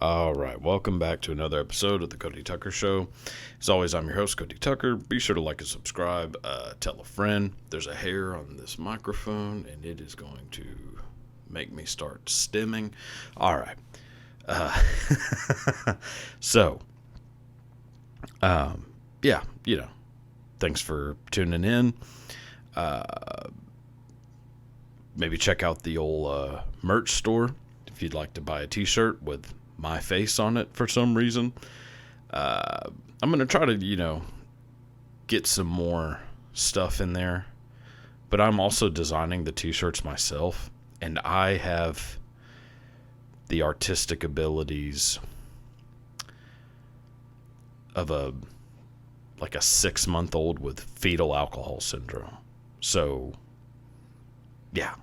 All right, welcome back to another episode of the Cody Tucker Show. As always, I'm your host, Cody Tucker. Be sure to like and subscribe. Tell a friend. There's a hair on this microphone, and it is going to make me start stimming. All right. Uh, so, yeah, thanks for tuning in. Maybe check out the old merch store if you'd like to buy a t-shirt with my face on it for some reason. I'm going to try to, get some more stuff in there. But I'm also designing the t-shirts myself. And I have the artistic abilities of a 6-month-old with fetal alcohol syndrome. So, yeah.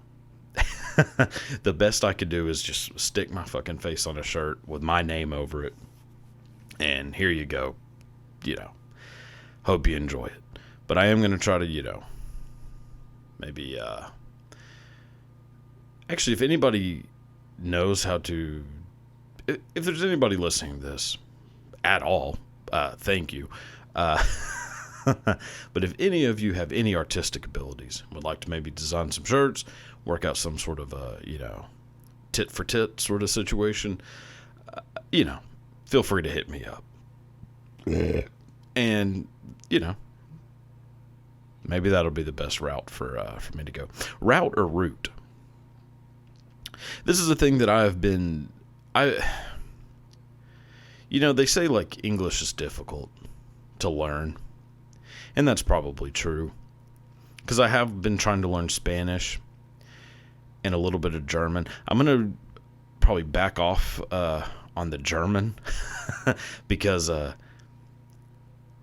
The best I could do is just stick my fucking face on a shirt with my name over it. And here you go. Hope you enjoy it. But I am going to try to, maybe, actually, if anybody knows how to, if there's anybody listening to this at all, thank you. But if any of you have any artistic abilities, would like to maybe design some shirts, work out some sort of tit for tit sort of situation, feel free to hit me up. And maybe that'll be the best route for me to go. Route or route? This is a thing that they say English is difficult to learn. And that's probably true. Because I have been trying to learn Spanish and a little bit of German. I'm going to probably back off on the German. Because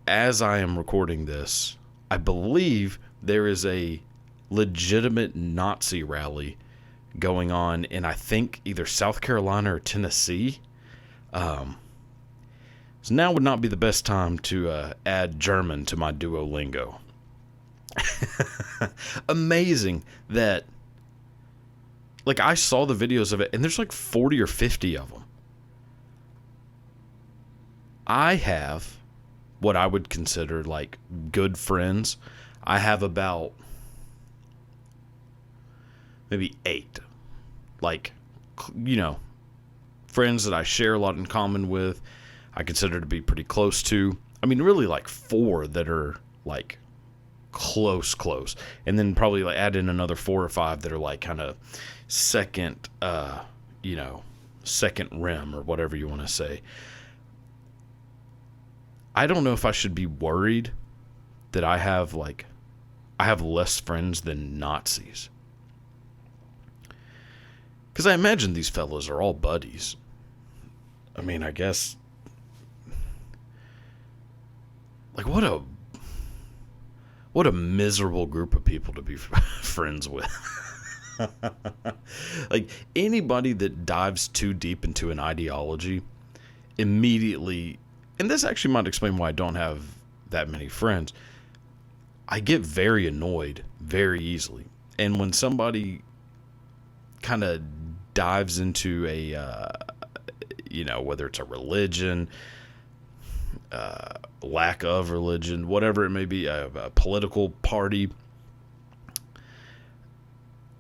as I am recording this, I believe there is a legitimate Nazi rally going on in, I think, either South Carolina or Tennessee. So now would not be the best time to add German to my Duolingo. Amazing that, I saw the videos of it, and there's 40 or 50 of them. I have what I would consider, good friends. I have about maybe 8. Friends that I share a lot in common with. I consider to be pretty close to. I mean, really 4 that are close. And then probably add in another 4 or 5 that are kind of second, second rim or whatever you want to say. I don't know if I should be worried that I have less friends than Nazis. Because I imagine these fellas are all buddies. I mean, I guess, what a miserable group of people to be friends with. Anybody that dives too deep into an ideology immediately, and this actually might explain why I don't have that many friends, I get very annoyed very easily. And when somebody kind of dives into a, whether it's a religion, lack of religion, whatever it may be, a political party,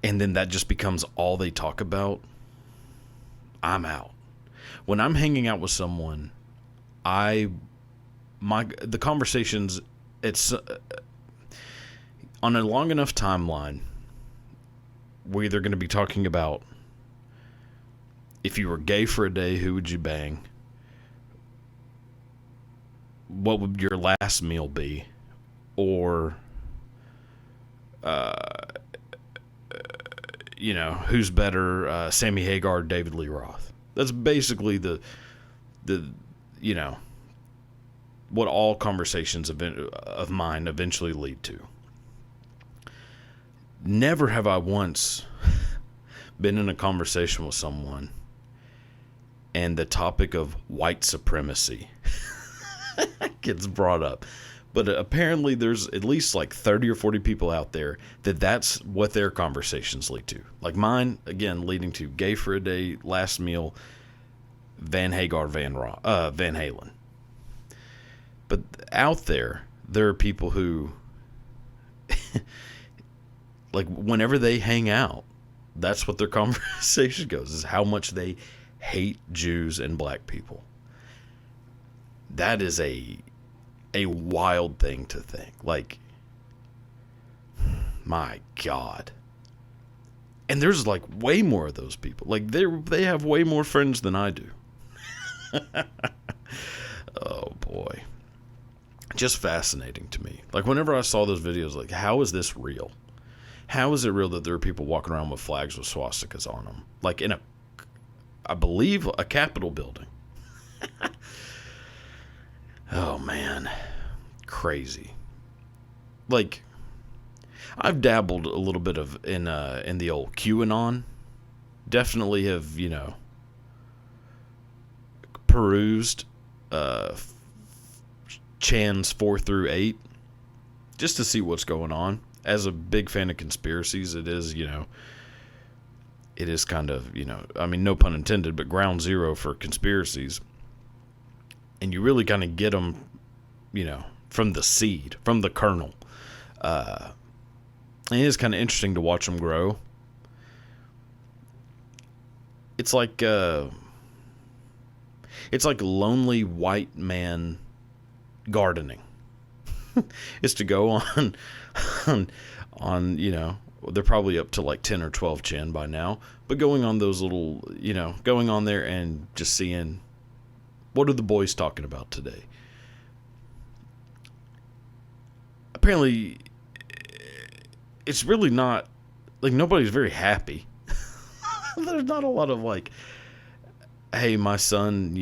and then that just becomes all they talk about, I'm out. When I'm hanging out with someone, the conversations, it's on a long enough timeline, we're either going to be talking about, if you were gay for a day, who would you bang? What would your last meal be? Or, who's better, Sammy Hagar or David Lee Roth? That's basically the what all conversations of mine eventually lead to. Never have I once been in a conversation with someone and the topic of white supremacy gets brought up. But apparently there's at least 30 or 40 people out there that's what their conversations lead to. Mine, again, leading to gay for a day, last meal, Van Hagar, Van Halen. But out there are people who, like, whenever they hang out, that's what their conversation goes, is how much they hate Jews and black people. That is a wild thing to think. Like, my God. And there's, like, way more of those people. Like, they have way more friends than I do. Oh, boy. Just fascinating to me. Like, whenever I saw those videos, like, how is this real? How is it real that there are people walking around with flags with swastikas on them? Like, in I believe, a Capitol building. Oh, man. Crazy. Like, I've dabbled a little bit in the old QAnon. Definitely have, perused Chans 4 through 8 just to see what's going on. As a big fan of conspiracies, it is, it is kind of, I mean, no pun intended, but ground zero for conspiracies. And you really kind of get them, from the seed, from the kernel. And it is kind of interesting to watch them grow. It's like lonely white man gardening. Is to go on, they're probably up to like 10 or 12 chin by now, but going on those little, going on there and just seeing what are the boys talking about today. Apparently, it's really not, like, nobody's very happy. There's not a lot of, like, hey, my son,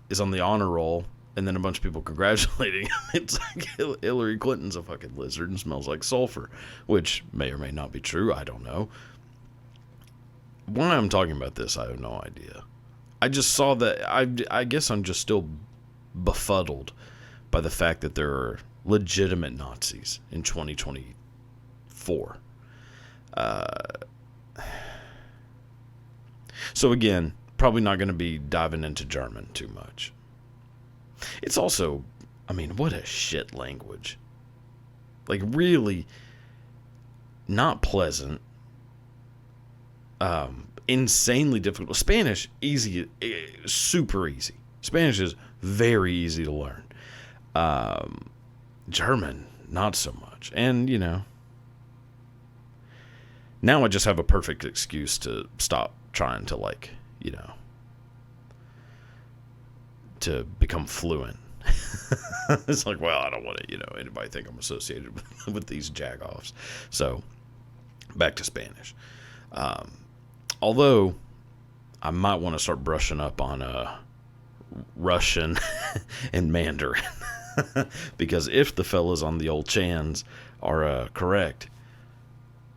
is on the honor roll, and then a bunch of people congratulating him. It's like Hillary Clinton's a fucking lizard and smells like sulfur, which may or may not be true. I don't know. Why I'm talking about this, I have no idea. I just saw that. I guess I'm just still befuddled by the fact that there are legitimate Nazis in 2024. So again, probably not going to be diving into German too much. It's also, I mean, what a shit language. Like, really not pleasant. Insanely difficult. Spanish, easy, super easy. Spanish is very easy to learn. German, not so much. And, now I just have a perfect excuse to stop trying to, like, to become fluent. It's like, well, I don't want to, anybody think I'm associated with these jagoffs. So, back to Spanish. Although, I might want to start brushing up on Russian and Mandarin. Because if the fellas on the old Chans are correct,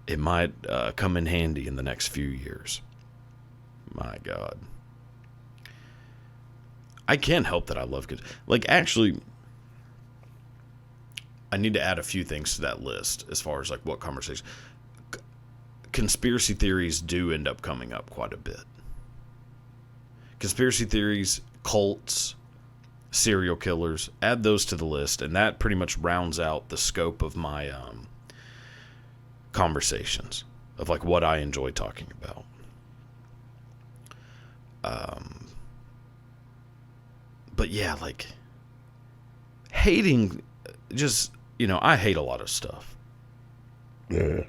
it might come in handy in the next few years. My God. I can't help that I love kids. Like, actually, I need to add a few things to that list as far as, like, what conversation. Conspiracy theories do end up coming up quite a bit. Conspiracy theories, cults, serial killers, add those to the list, and that pretty much rounds out the scope of my conversations of, like, what I enjoy talking about. But yeah, like, hating, just, I hate a lot of stuff. Yeah.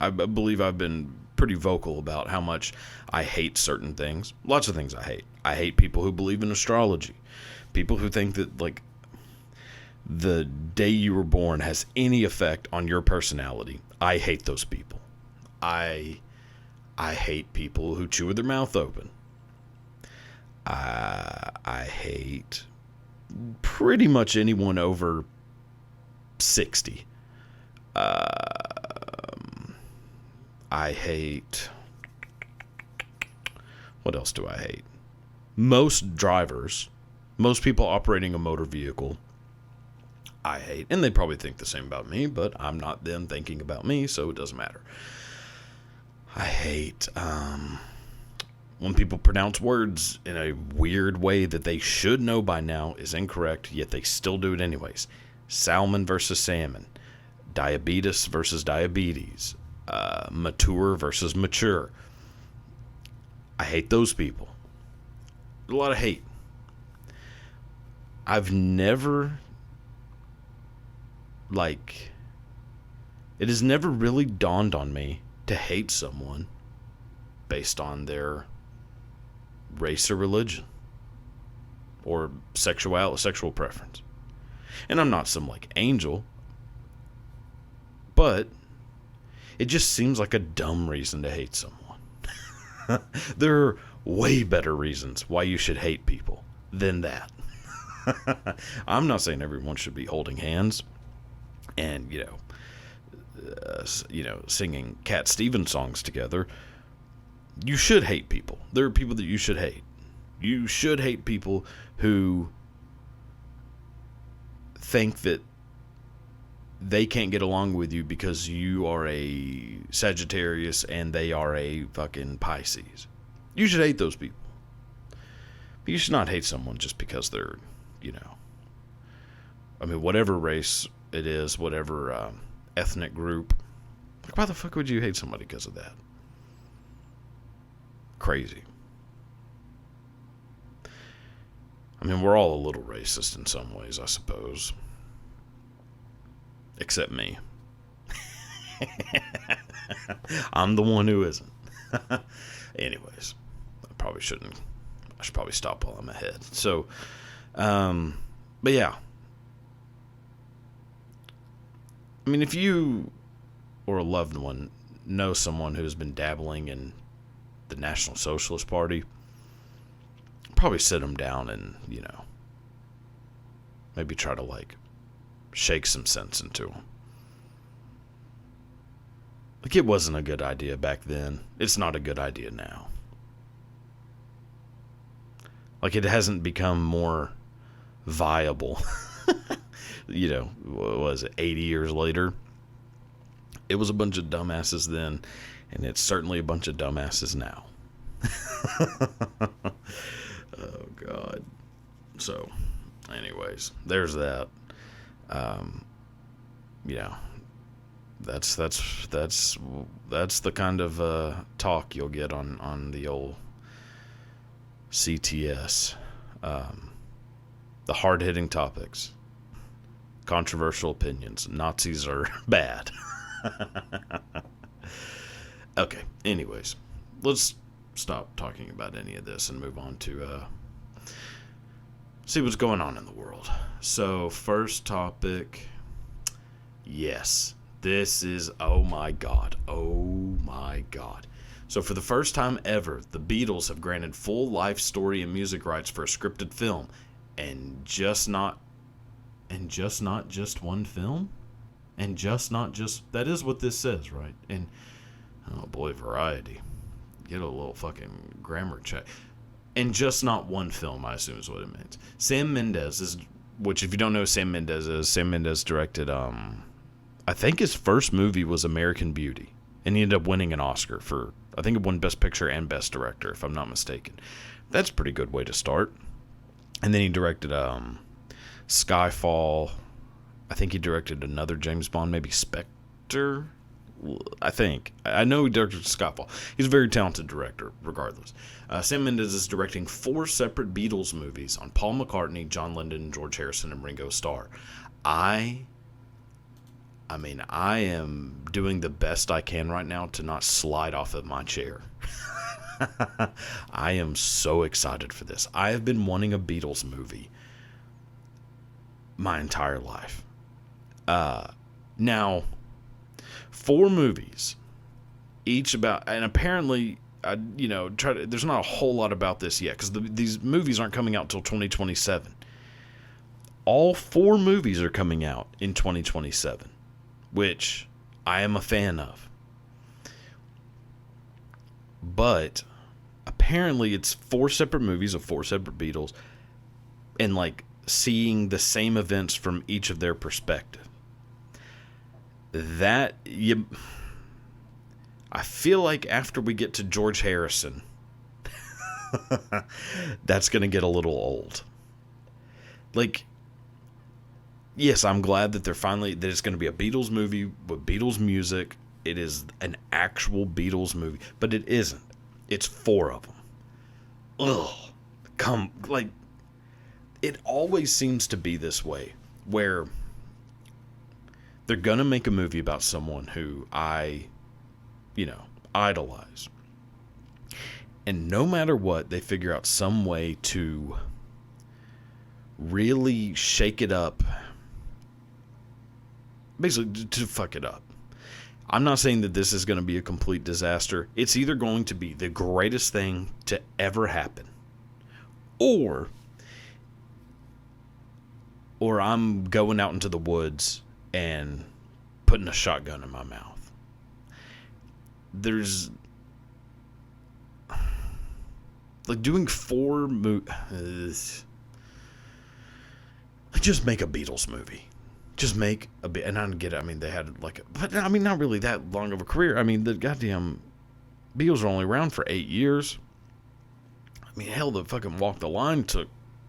I believe I've been pretty vocal about how much I hate certain things. Lots of things I hate. I hate people who believe in astrology. People who think that, like, the day you were born has any effect on your personality. I hate those people. I hate people who chew with their mouth open. I hate pretty much anyone over 60. I hate... What else do I hate? Most drivers, most people operating a motor vehicle, I hate. And they probably think the same about me, but I'm not them thinking about me, so it doesn't matter. I hate When people pronounce words in a weird way that they should know by now is incorrect, yet they still do it anyways. Salmon versus salmon. Diabetes versus diabetes. Mature versus mature. I hate those people. A lot of hate. I've never, it has never really dawned on me to hate someone based on their race or religion or sexual preference. And I'm not some angel, but it just seems like a dumb reason to hate someone. There are way better reasons why you should hate people than that. I'm not saying everyone should be holding hands and singing Cat Stevens songs together. You should hate people. There are people that you should hate. You should hate people who think that they can't get along with you because you are a Sagittarius and they are a fucking Pisces. You should hate those people. But you should not hate someone just because they're, whatever race it is, whatever ethnic group. Why the fuck would you hate somebody because of that? Crazy. We're all a little racist in some ways, I suppose. Except me. I'm the one who isn't. Anyways, I should probably stop while I'm ahead. So, but yeah. If you or a loved one know someone who's been dabbling in the National Socialist Party, probably sit them down and, maybe try to shake some sense into them. It wasn't a good idea back then. It's not a good idea now. It hasn't become more viable. What was it, 80 years later? It was a bunch of dumbasses then, and it's certainly a bunch of dumbasses now. Oh, God. So, anyways, there's that. That's the kind of talk you'll get on the old CTS. The hard-hitting topics, controversial opinions. Nazis are bad. Okay, anyways, let's stop talking about any of this and move on to see what's going on in the world. So, first topic, yes, this is, oh my god. So for the first time ever, the Beatles have granted full life story and music rights for a scripted film, and just not just one film, and just not just, that is what this says, right? And oh boy, Variety, get a little fucking grammar check. And just not one film, I assume is what it means. Sam Mendes is, which if you don't know who Sam Mendes directed, I think his first movie was American Beauty. And he ended up winning an Oscar for, I think it won Best Picture and Best Director, if I'm not mistaken. That's a pretty good way to start. And then he directed Skyfall. I think he directed another James Bond, maybe Spectre. I think. I know he directed Skyfall. He's a very talented director, regardless. Sam Mendes is directing 4 separate Beatles movies on Paul McCartney, John Lennon, George Harrison, and Ringo Starr. I am doing the best I can right now to not slide off of my chair. I am so excited for this. I have been wanting a Beatles movie my entire life. Now, 4 movies, each about, and apparently, there's not a whole lot about this yet, because these movies aren't coming out till 2027. All 4 movies are coming out in 2027, which I am a fan of. But apparently it's 4 separate movies of 4 separate Beatles, and seeing the same events from each of their perspective. I feel like after we get to George Harrison, That's going to get a little old. Like, yes, I'm glad that that it's going to be a Beatles movie with Beatles music. It is an actual Beatles movie, but it isn't. It's 4 of them. Ugh. It always seems to be this way, where they're going to make a movie about someone who I idolize. And no matter what, they figure out some way to really shake it up. Basically, to fuck it up. I'm not saying that this is going to be a complete disaster. It's either going to be the greatest thing to ever happen, or I'm going out into the woods and putting a shotgun in my mouth. There's doing 4 movies. Just make a Beatles movie. Just make a bit, and I get it. I mean, they had but I mean, not really that long of a career. I mean, the goddamn Beatles were only around for 8 years. I mean, hell, the fucking Walk the Line took,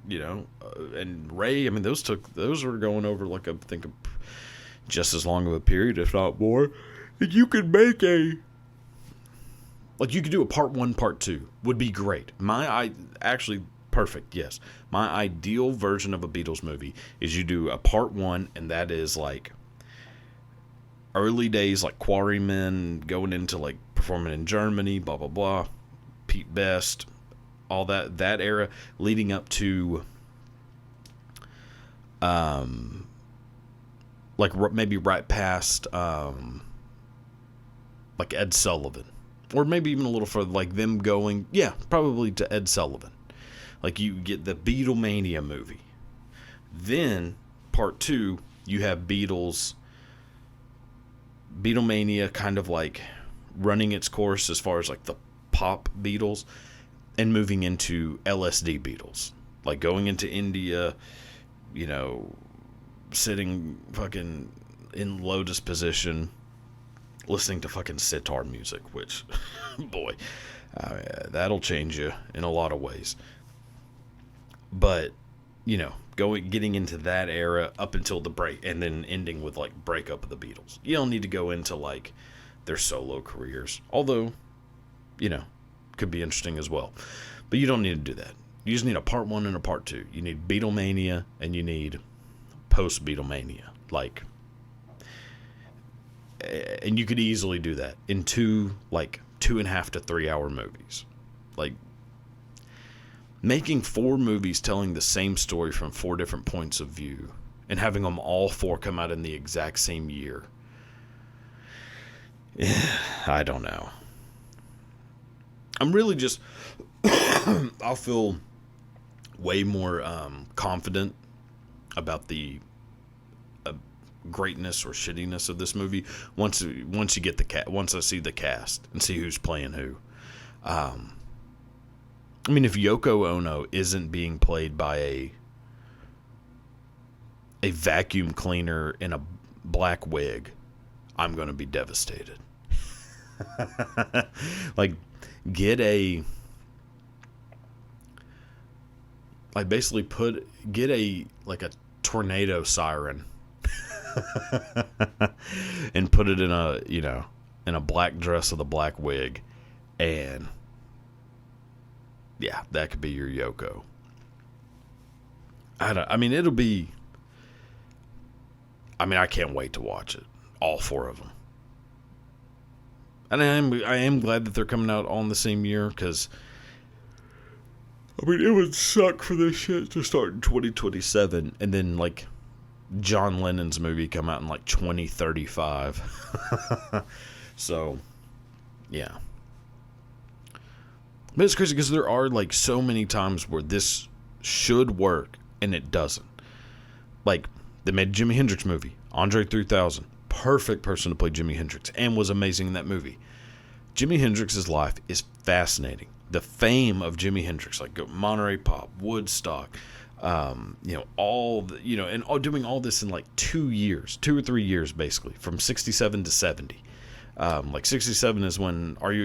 and Ray. I mean, those were going over I think just as long of a period, if not more. And you could make you could do a part 1, part 2 would be great. Actually. Perfect, yes. My ideal version of a Beatles movie is you do a part 1, and that is early days, Quarrymen, going into performing in Germany, blah blah blah, Pete Best, all that era, leading up to maybe right past Ed Sullivan, or maybe even a little further, them going, probably to Ed Sullivan. You get the Beatlemania movie. Then, part 2, you have Beatlemania kind of running its course as far as the pop Beatles, and moving into LSD Beatles. Going into India, sitting fucking in lotus position, listening to fucking sitar music, which, boy, that'll change you in a lot of ways. But, getting into that era up until the break, and then ending with breakup of the Beatles. You don't need to go into their solo careers, although, could be interesting as well. But you don't need to do that. You just need a part 1 and a part 2. You need Beatlemania, and you need post Beatlemania. And you could easily do that in 2 2.5 to 3 hour movies. Making 4 movies telling the same story from 4 different points of view, and having them all 4 come out in the exact same year. I don't know. I'm really just... I'll feel way more confident about the greatness or shittiness of this movie once you get once I see the cast and see who's playing who. I mean, if Yoko Ono isn't being played by a vacuum cleaner in a black wig, I'm going to be devastated. Get a tornado siren and put it in a black dress with a black wig, and that could be your Yoko. It'll be... I can't wait to watch it. All 4 of them. And I am glad that they're coming out all in the same year, because... it would suck for this shit to start in 2027, and then, John Lennon's movie come out in, 2035. So, yeah. But it's crazy because there are so many times where this should work and it doesn't. They made a Jimi Hendrix movie, Andre 3000, perfect person to play Jimi Hendrix, and was amazing in that movie. Jimi Hendrix's life is fascinating. The fame of Jimi Hendrix, Monterey Pop, Woodstock, and doing all this in 2 years, 2 or 3 years basically, from 67 to 70. 67 is when Are You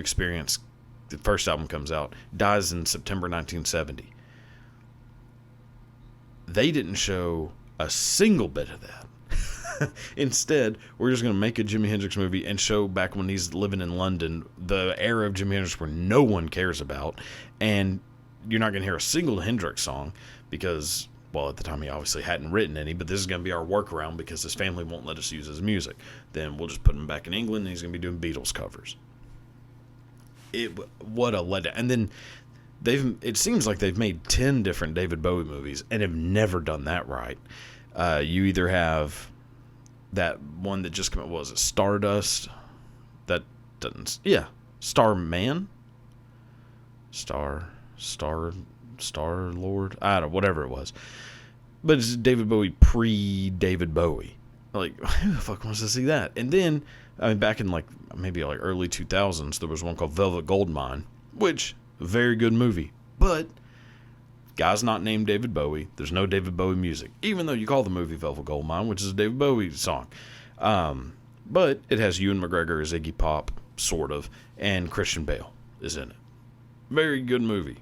the first album comes out, dies in September 1970. They didn't show a single bit of that. Instead, we're just going to make a Jimi Hendrix movie and show back when he's living in London, the era of Jimi Hendrix where no one cares about, and you're not going to hear a single Hendrix song because, well, at the time he obviously hadn't written any, but this is going to be our workaround because his family won't let us use his music. Then we'll just put him back in England and he's going to be doing Beatles covers. What a letdown. And then it seems like they've made 10 different David Bowie movies and have never done that right. You either have that one that just came out, what was it, Stardust? That doesn't, yeah, Starman? Star Lord? I don't know, whatever it was. But it's David Bowie pre-David Bowie. Like, who the fuck wants to see that? And then, I mean, back in maybe early 2000s, there was one called Velvet Goldmine, which, very good movie. But, guy's not named David Bowie. There's no David Bowie music. Even though you call the movie Velvet Goldmine, which is a David Bowie song. But it has Ewan McGregor as Iggy Pop, sort of, and Christian Bale is in it. Very good movie.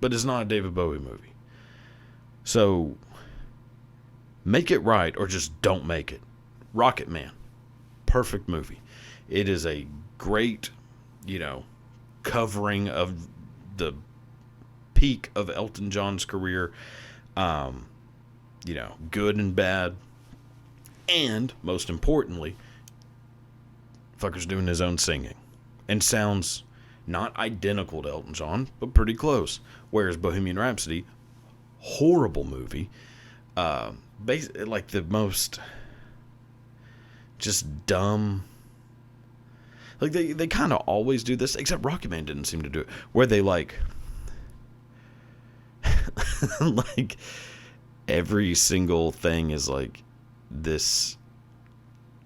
But it's not a David Bowie movie. So, make it right or just don't make it. Rocket Man. Perfect movie. It is a great, covering of the peak of Elton John's career. Good and bad. And, most importantly, fucker's doing his own singing. And sounds not identical to Elton John, but pretty close. Whereas Bohemian Rhapsody, horrible movie. Like the most just dumb. Like they kind of always do this, except Rocket Man didn't seem to do it. Where they like every single thing is like this.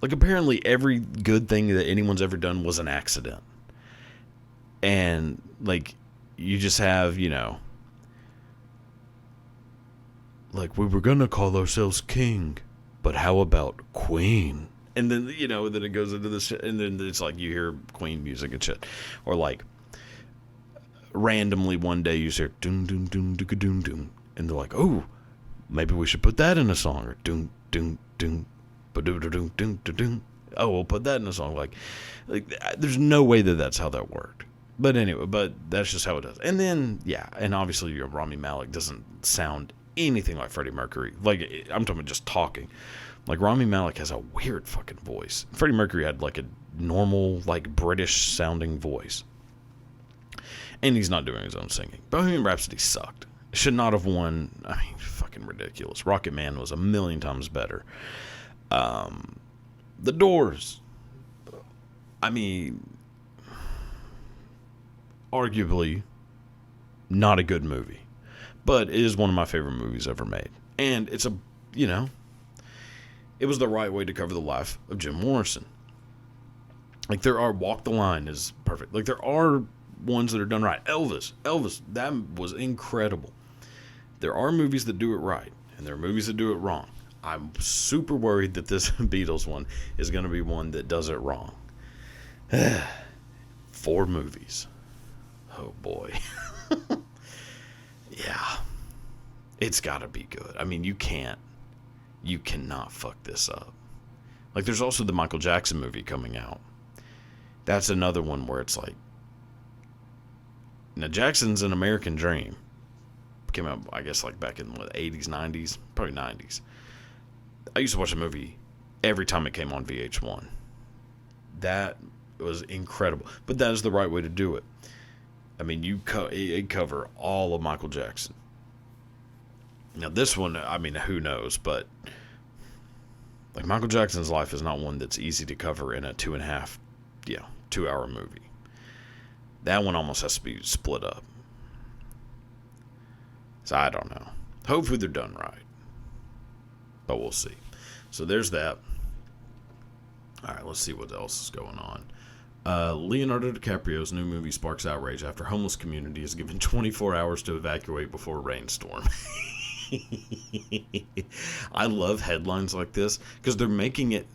Like apparently every good thing that anyone's ever done was an accident. And like you just have, like we were gonna call ourselves King, but how about Queen? And then then it goes into this, and then it's like you hear Queen music and shit, or like randomly one day you hear doom doom doom doom doom doom, and they're like, oh, maybe we should put that in a song, or doom doom doom, ba doom doom doom doom. Oh, we'll put that in a song. Like there's no way that that's how that worked. But anyway, that's just how it does. And then and obviously Rami Malek doesn't sound anything like Freddie Mercury. Like, I'm talking about just talking. Like, Rami Malek has a weird fucking voice. Freddie Mercury had, like, a normal, like, British-sounding voice. And he's not doing his own singing. Bohemian Rhapsody sucked. Should not have won. I mean, fucking ridiculous. Rocket Man was a million times better. The Doors. I mean, arguably not a good movie. But it is one of my favorite movies ever made. And it's it was the right way to cover the life of Jim Morrison. Like, there are, Walk the Line is perfect. Like, there are ones that are done right. Elvis, that was incredible. There are movies that do it right, and there are movies that do it wrong. I'm super worried that this Beatles one is going to be one that does it wrong. 4 movies. Oh, boy. Yeah. It's got to be good. I mean, you cannot fuck this up. Like, there's also the Michael Jackson movie coming out. That's another one where it's like, now Jackson's An American Dream came out, I guess, like back in the 80s, 90s, probably 90s. I used to watch the movie every time it came on VH1. That was incredible. But that is the right way to do it. I mean, it cover all of Michael Jackson. Now, this one, I mean, who knows? But, like, Michael Jackson's life is not one that's easy to cover in a 2-hour movie. That one almost has to be split up. So, I don't know. Hopefully they're done right. But we'll see. So, there's that. All right, let's see what else is going on. Leonardo DiCaprio's new movie sparks outrage after homeless community is given 24 hours to evacuate before a rainstorm. I love headlines like this because they're making it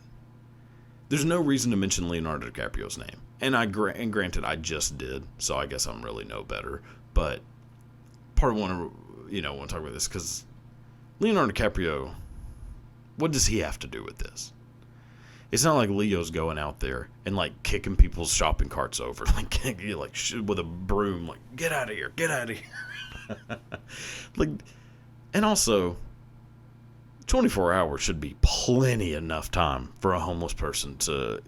there's no reason to mention Leonardo DiCaprio's name. And granted, I just did, so I guess I'm really no better. But part of want to talk about this because Leonardo DiCaprio, what does he have to do with this? It's not like Leo's going out there and like kicking people's shopping carts over, like with a broom, like get out of here, get out of here. Like, and also, 24 hours should be plenty enough time for a homeless person to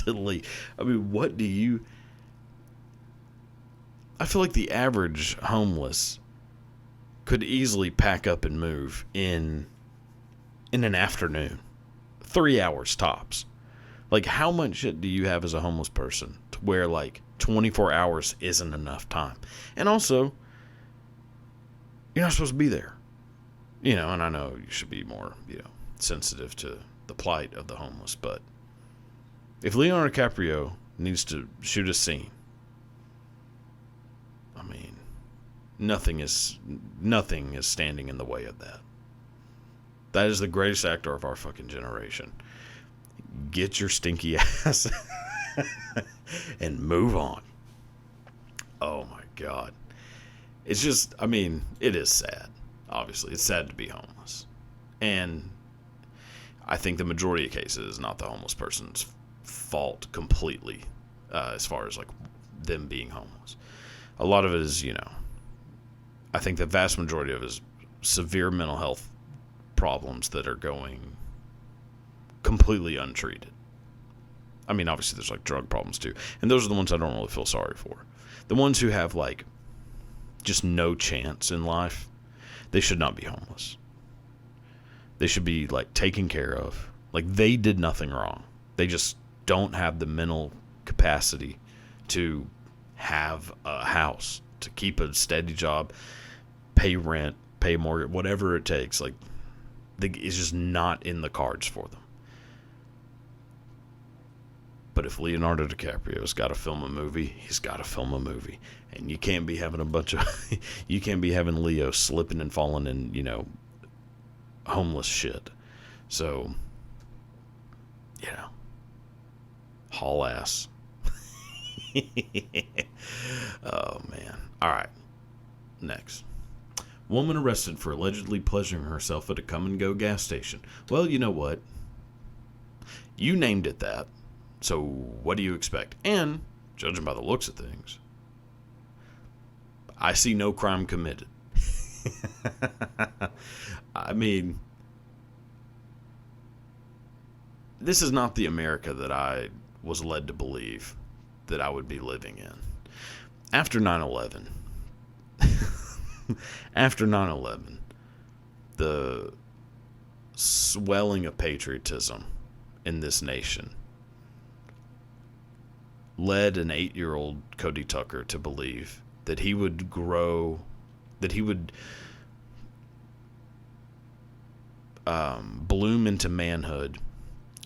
leave. I mean, what do you? I feel like the average homeless could easily pack up and move in an afternoon. 3 hours tops. Like, how much shit do you have as a homeless person to where, like, 24 hours isn't enough time? And also, you're not supposed to be there. And I know you should be more, sensitive to the plight of the homeless, but if Leonardo DiCaprio needs to shoot a scene, I mean, nothing is standing in the way of that. That is the greatest actor of our fucking generation. Get your stinky ass and move on. Oh my God. It's just, I mean, it is sad. Obviously, it's sad to be homeless. And I think the majority of cases is not the homeless person's fault completely, as far as like them being homeless. A lot of it is, I think the vast majority of it is severe mental health problems that are going completely untreated. I mean, obviously there's like drug problems too, and those are the ones I don't really feel sorry for. The ones who have like just no chance in life, they should not be homeless. They should be like taken care of. Like, they did nothing wrong. They just don't have the mental capacity to have a house, to keep a steady job, pay rent, pay mortgage, whatever it takes. Like, it's just not in the cards for them. But if Leonardo DiCaprio's got to film a movie, he's got to film a movie. And you can't be having you can't be having Leo slipping and falling in, homeless shit. So, haul ass. Oh, man. All right. Next. Woman arrested for allegedly pleasuring herself at a come-and-go gas station. Well, you know what? You named it that. So what do you expect? And, judging by the looks of things, I see no crime committed. I mean, this is not the America that I was led to believe that I would be living in. After 9/11, the swelling of patriotism in this nation led an 8-year-old Cody Tucker to believe that he would grow, that he would bloom into manhood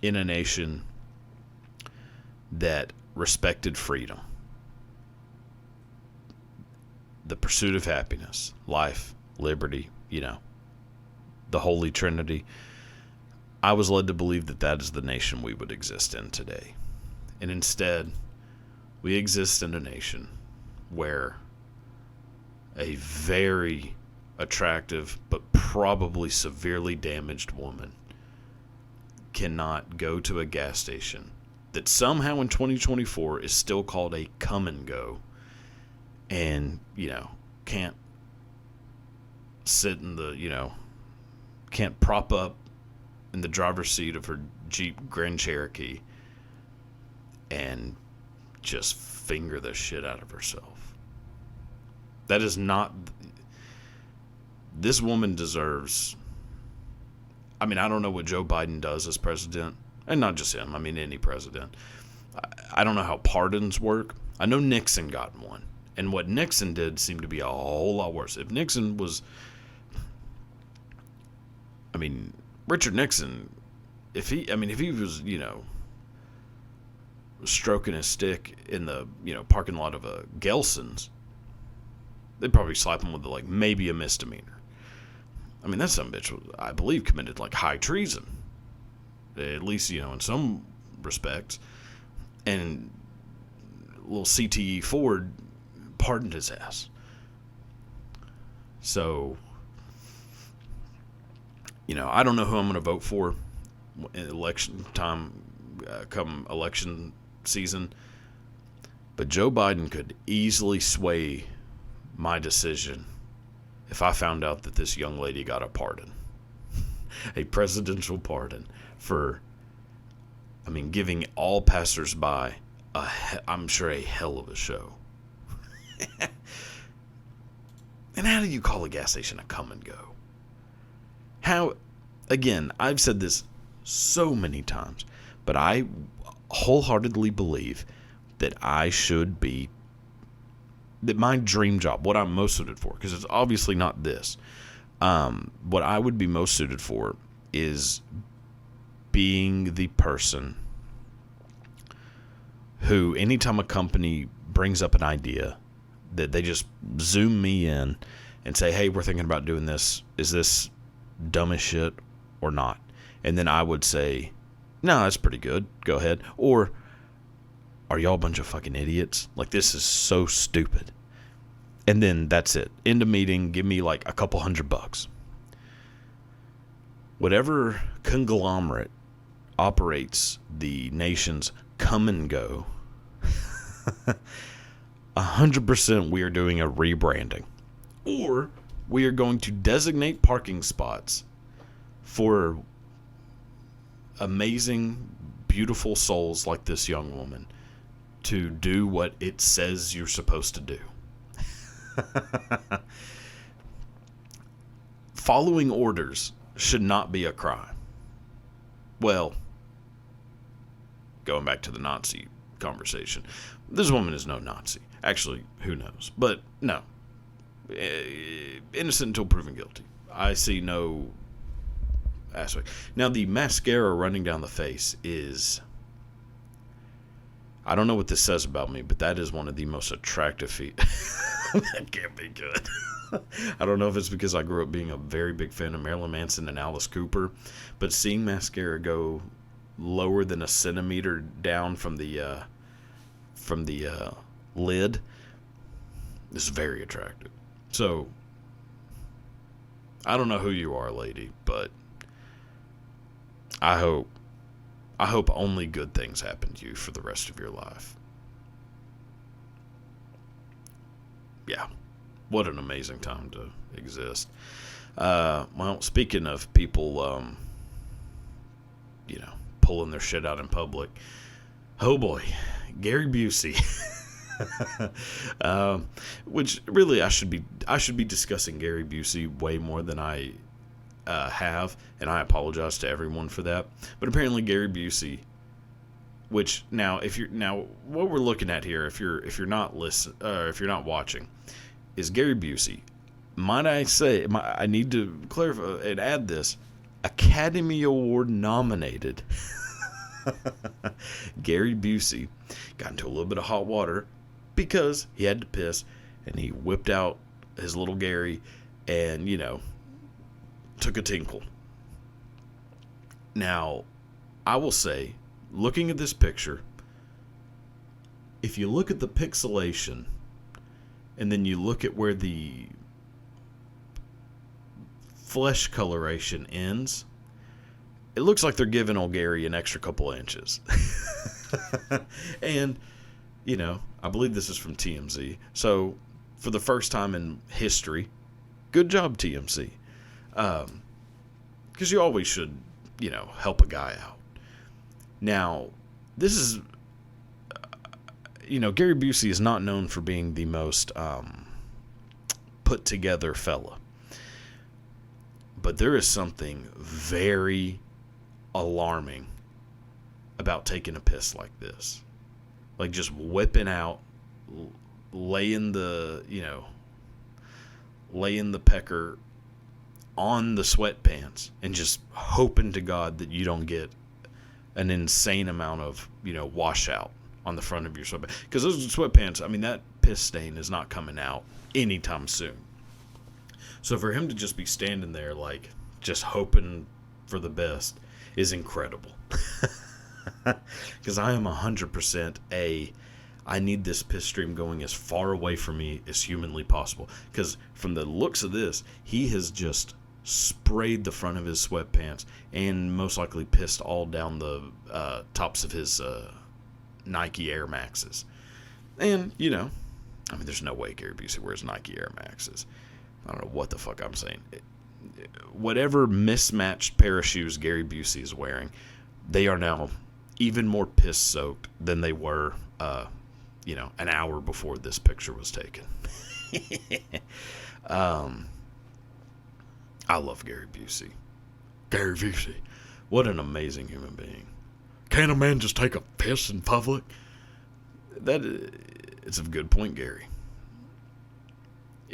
in a nation that respected freedom, the pursuit of happiness, life, liberty, the Holy Trinity. I was led to believe that that is the nation we would exist in today. And instead, we exist in a nation where a very attractive but probably severely damaged woman cannot go to a gas station that somehow in 2024 is still called a come and go, and can't sit in the can't prop up in the driver's seat of her Jeep Grand Cherokee and just finger the shit out of herself. That is not... This woman deserves... I mean, I don't know what Joe Biden does as president. And not just him. I mean, any president. I don't know how pardons work. I know Nixon got one. And what Nixon did seemed to be a whole lot worse. If Nixon was... I mean, Richard Nixon, if he was, stroking his stick in the, parking lot of a Gelson's, they'd probably slap him with, maybe a misdemeanor. I mean, that son of a bitch, I believe, committed, high treason. At least, in some respects. And little CTE Ford pardoned his ass. So, I don't know who I'm going to vote for in election time, come election season. But Joe Biden could easily sway my decision if I found out that this young lady got a pardon. A presidential pardon for, giving all passersby I'm sure a hell of a show. And how do you call a gas station a come and go? How, again, I've said this so many times, but I wholeheartedly believe that that my dream job, what I'm most suited for, because it's obviously not this, what I would be most suited for is being the person who, anytime a company brings up an idea, that they just zoom me in and say, hey, we're thinking about doing this. Is this dumb as shit or not? And then I would say, no, that's pretty good. Go ahead. Or, are y'all a bunch of fucking idiots? Like, this is so stupid. And then that's it. End of meeting. Give me like a couple $100. Whatever conglomerate operates the nation's come and go, 100% we are doing a rebranding. Or we are going to designate parking spots for amazing, beautiful souls like this young woman to do what it says you're supposed to do. Following orders should not be a crime. Well, going back to the Nazi conversation, this woman is no Nazi. Actually, who knows? But no. Innocent until proven guilty. I see no aspect. Now, the mascara running down the face is, I don't know what this says about me, but that is one of the most attractive feet. That can't be good. I don't know if it's because I grew up being a very big fan of Marilyn Manson and Alice Cooper, but seeing mascara go lower than a centimeter down from the lid is very attractive. So, I don't know who you are, lady, but I hope only good things happen to you for the rest of your life. Yeah. What an amazing time to exist. Well, speaking of people, pulling their shit out in public. Oh boy, Gary Busey. Which really I should be discussing Gary Busey way more than I have, and I apologize to everyone for that. But apparently Gary Busey, which now what we're looking at here, if you're not watching, is Gary Busey. Might I say, I need to clarify and add this: Academy Award nominated Gary Busey got into a little bit of hot water because he had to piss, and he whipped out his little Gary and, took a tinkle. Now, I will say, looking at this picture, if you look at the pixelation and then you look at where the flesh coloration ends, it looks like they're giving old Gary an extra couple of inches. And, I believe this is from TMZ. So, for the first time in history, good job, TMZ. Because you always should, help a guy out. Now, this is, Gary Busey is not known for being the most put together fella. But there is something very alarming about taking a piss like this. Like just whipping out, laying the pecker on the sweatpants and just hoping to God that you don't get an insane amount of, washout on the front of your sweatpants. Because those sweatpants, that piss stain is not coming out anytime soon. So for him to just be standing there, like, just hoping for the best is incredible. Because I am 100% I need this piss stream going as far away from me as humanly possible. Because from the looks of this, he has just sprayed the front of his sweatpants and most likely pissed all down the tops of his Nike Air Maxes. And, there's no way Gary Busey wears Nike Air Maxes. I don't know what the fuck I'm saying. Whatever mismatched pair of shoes Gary Busey is wearing, they are now even more piss-soaked than they were, an hour before this picture was taken. I love Gary Busey. Gary Busey. What an amazing human being. Can't a man just take a piss in public? It's a good point, Gary.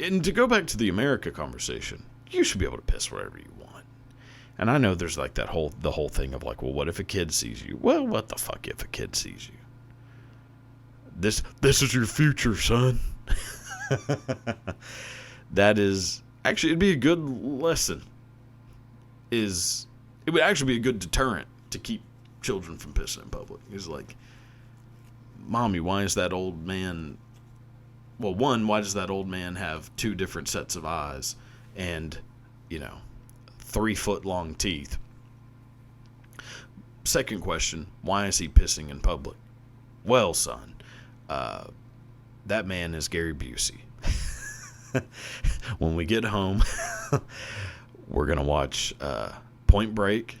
And to go back to the America conversation, you should be able to piss wherever you want. And I know there's like the whole thing of like, well, what if a kid sees you? Well, what the fuck if a kid sees you? This is your future, son. That is actually, it'd be a good lesson. It would actually be a good deterrent to keep children from pissing in public. It's like, Mommy, why is that old man? Well, one, why does that old man have 2 different sets of eyes and 3-foot-long teeth? Second question, why is he pissing in public? Well, son, that man is Gary Busey. When we get home, we're going to watch Point Break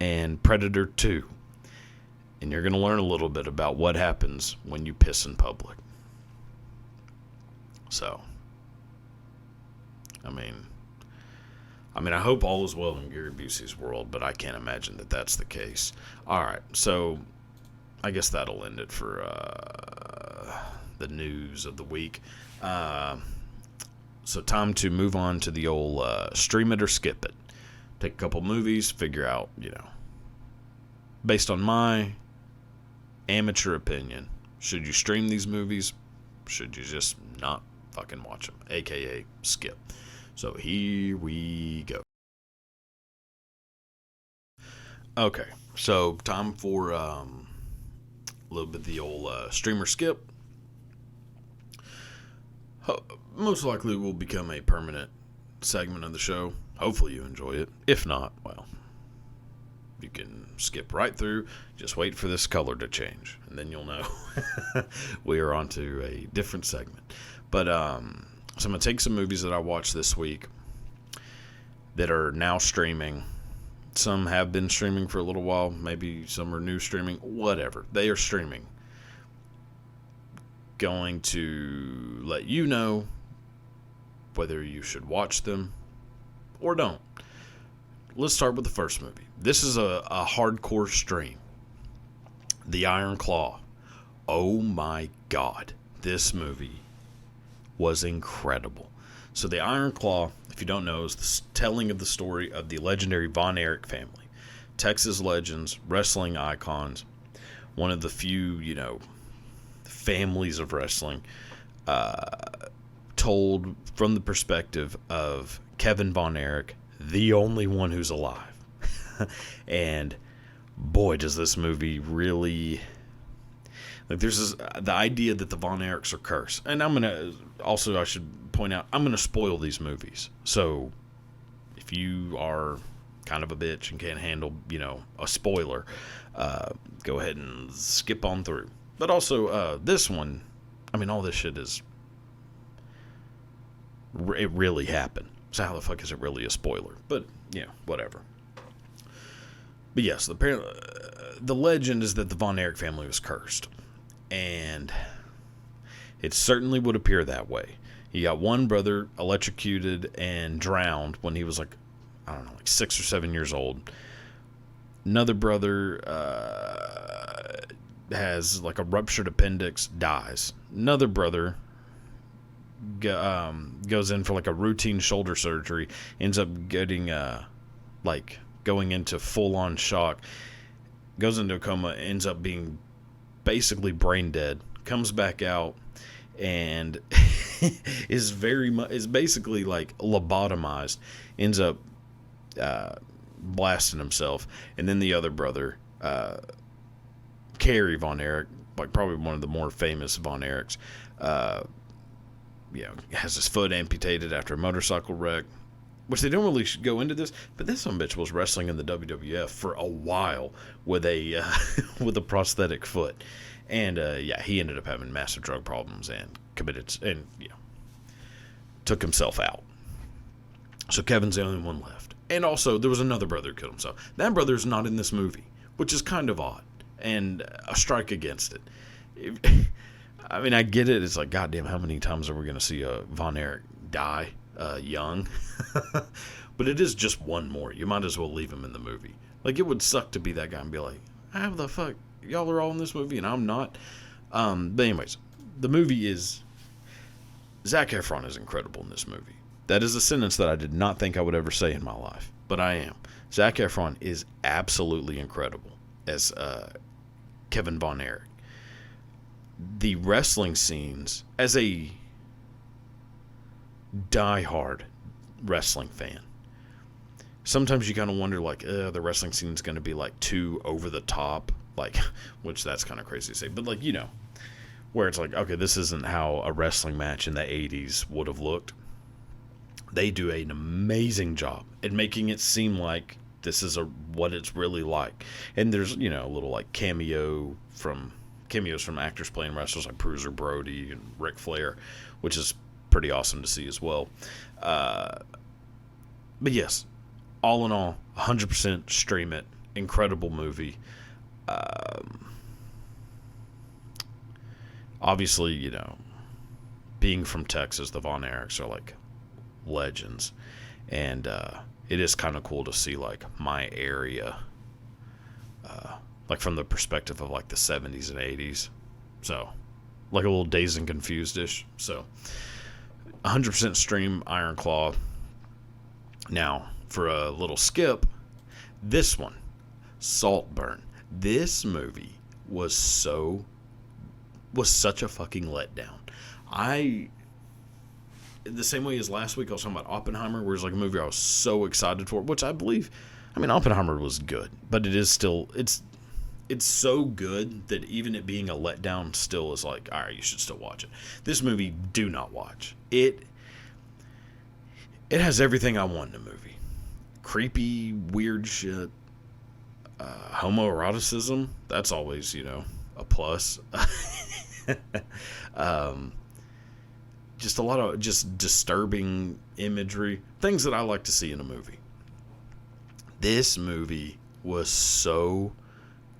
and Predator 2. And you're going to learn a little bit about what happens when you piss in public. So, I hope all is well in Gary Busey's world, but I can't imagine that that's the case. All right, so I guess that'll end it for the news of the week. So time to move on to the old stream it or skip it. Take a couple movies, figure out, based on my amateur opinion, should you stream these movies? Should you just not fucking watch them? AKA skip. So here we go. Okay, so time for a little bit of the old streamer skip. Most likely will become a permanent segment of the show. Hopefully you enjoy it. If not, well, you can skip right through. Just wait for this color to change, and then you'll know we are on to a different segment. But so I'm going to take some movies that I watched this week that are now streaming. Some have been streaming for a little while. Maybe some are new streaming. Whatever. They are streaming. Going to let you know whether you should watch them or don't. Let's start with the first movie. This is a hardcore stream. The Ironclaw. Oh my God. This movie was incredible. So the Ironclaw, if you don't know, is the telling of the story of the legendary Von Erich family. Texas legends, wrestling icons, one of the few, families of wrestling, told from the perspective of Kevin Von Erich, the only one who's alive. And boy, does this movie really... there's the idea that the Von Erichs are cursed. And I should point out, I'm going to spoil these movies. So if you are kind of a bitch and can't handle, a spoiler, go ahead and skip on through. But also, this one, all this shit it really happened. So how the fuck is it really a spoiler? But, whatever. But yes, the legend is that the Von Erich family was cursed. And it certainly would appear that way. You got one brother electrocuted and drowned when he was like 6 or 7 years old. Another brother has like a ruptured appendix, dies. Another brother goes in for like a routine shoulder surgery, ends up getting going into full-on shock, goes into a coma, ends up being basically brain dead, comes back out, and is basically like lobotomized, ends up blasting himself. And then the other brother Kerry Von Erich, like probably one of the more famous Von Erichs, has his foot amputated after a motorcycle wreck, which they don't really go into this, but this son of a bitch was wrestling in the WWF for a while with a with a prosthetic foot, and he ended up having massive drug problems and took himself out. So Kevin's the only one left, and also there was another brother who killed himself. That brother's not in this movie, which is kind of odd and a strike against it. I mean, I get it. It's like, goddamn, how many times are we going to see a Von Erich die young? But it is just one more. You might as well leave him in the movie. Like, it would suck to be that guy and be like, how the fuck? Y'all are all in this movie and I'm not? But anyways, the movie is... Zac Efron is incredible in this movie. That is a sentence that I did not think I would ever say in my life, but I am. Zac Efron is absolutely incredible as Kevin Von Erich. The wrestling scenes, as a diehard wrestling fan, sometimes you kind of wonder, like, the wrestling scene is going to be, like, too over the top, like, which that's kind of crazy to say, but, like, where it's like, okay, this isn't how a wrestling match in the 80s would have looked. They do an amazing job at making it seem like this is what it's really like. And there's, a little, like, cameos from actors playing wrestlers like Bruiser Brody and Ric Flair, which is pretty awesome to see as well. But yes, all in all, 100% stream it. Incredible movie. Obviously, being from Texas, the Von Erichs are like legends. And it is kind of cool to see, like, my area, like, from the perspective of, like, the 70s and 80s. So, like, a little Dazed and Confused-ish. So, 100% stream Ironclaw. Now, for a little skip, this one, Saltburn. This movie was such a fucking letdown. The same way as last week, I was talking about Oppenheimer, where it's like a movie I was so excited for, which I believe, Oppenheimer was good, but it is still, it's so good that even it being a letdown still is like, all right, you should still watch it. This movie, do not watch. It has everything I want in a movie. Creepy, weird shit. Homoeroticism, that's always, a plus. Just a lot of just disturbing imagery. Things that I like to see in a movie. This movie was so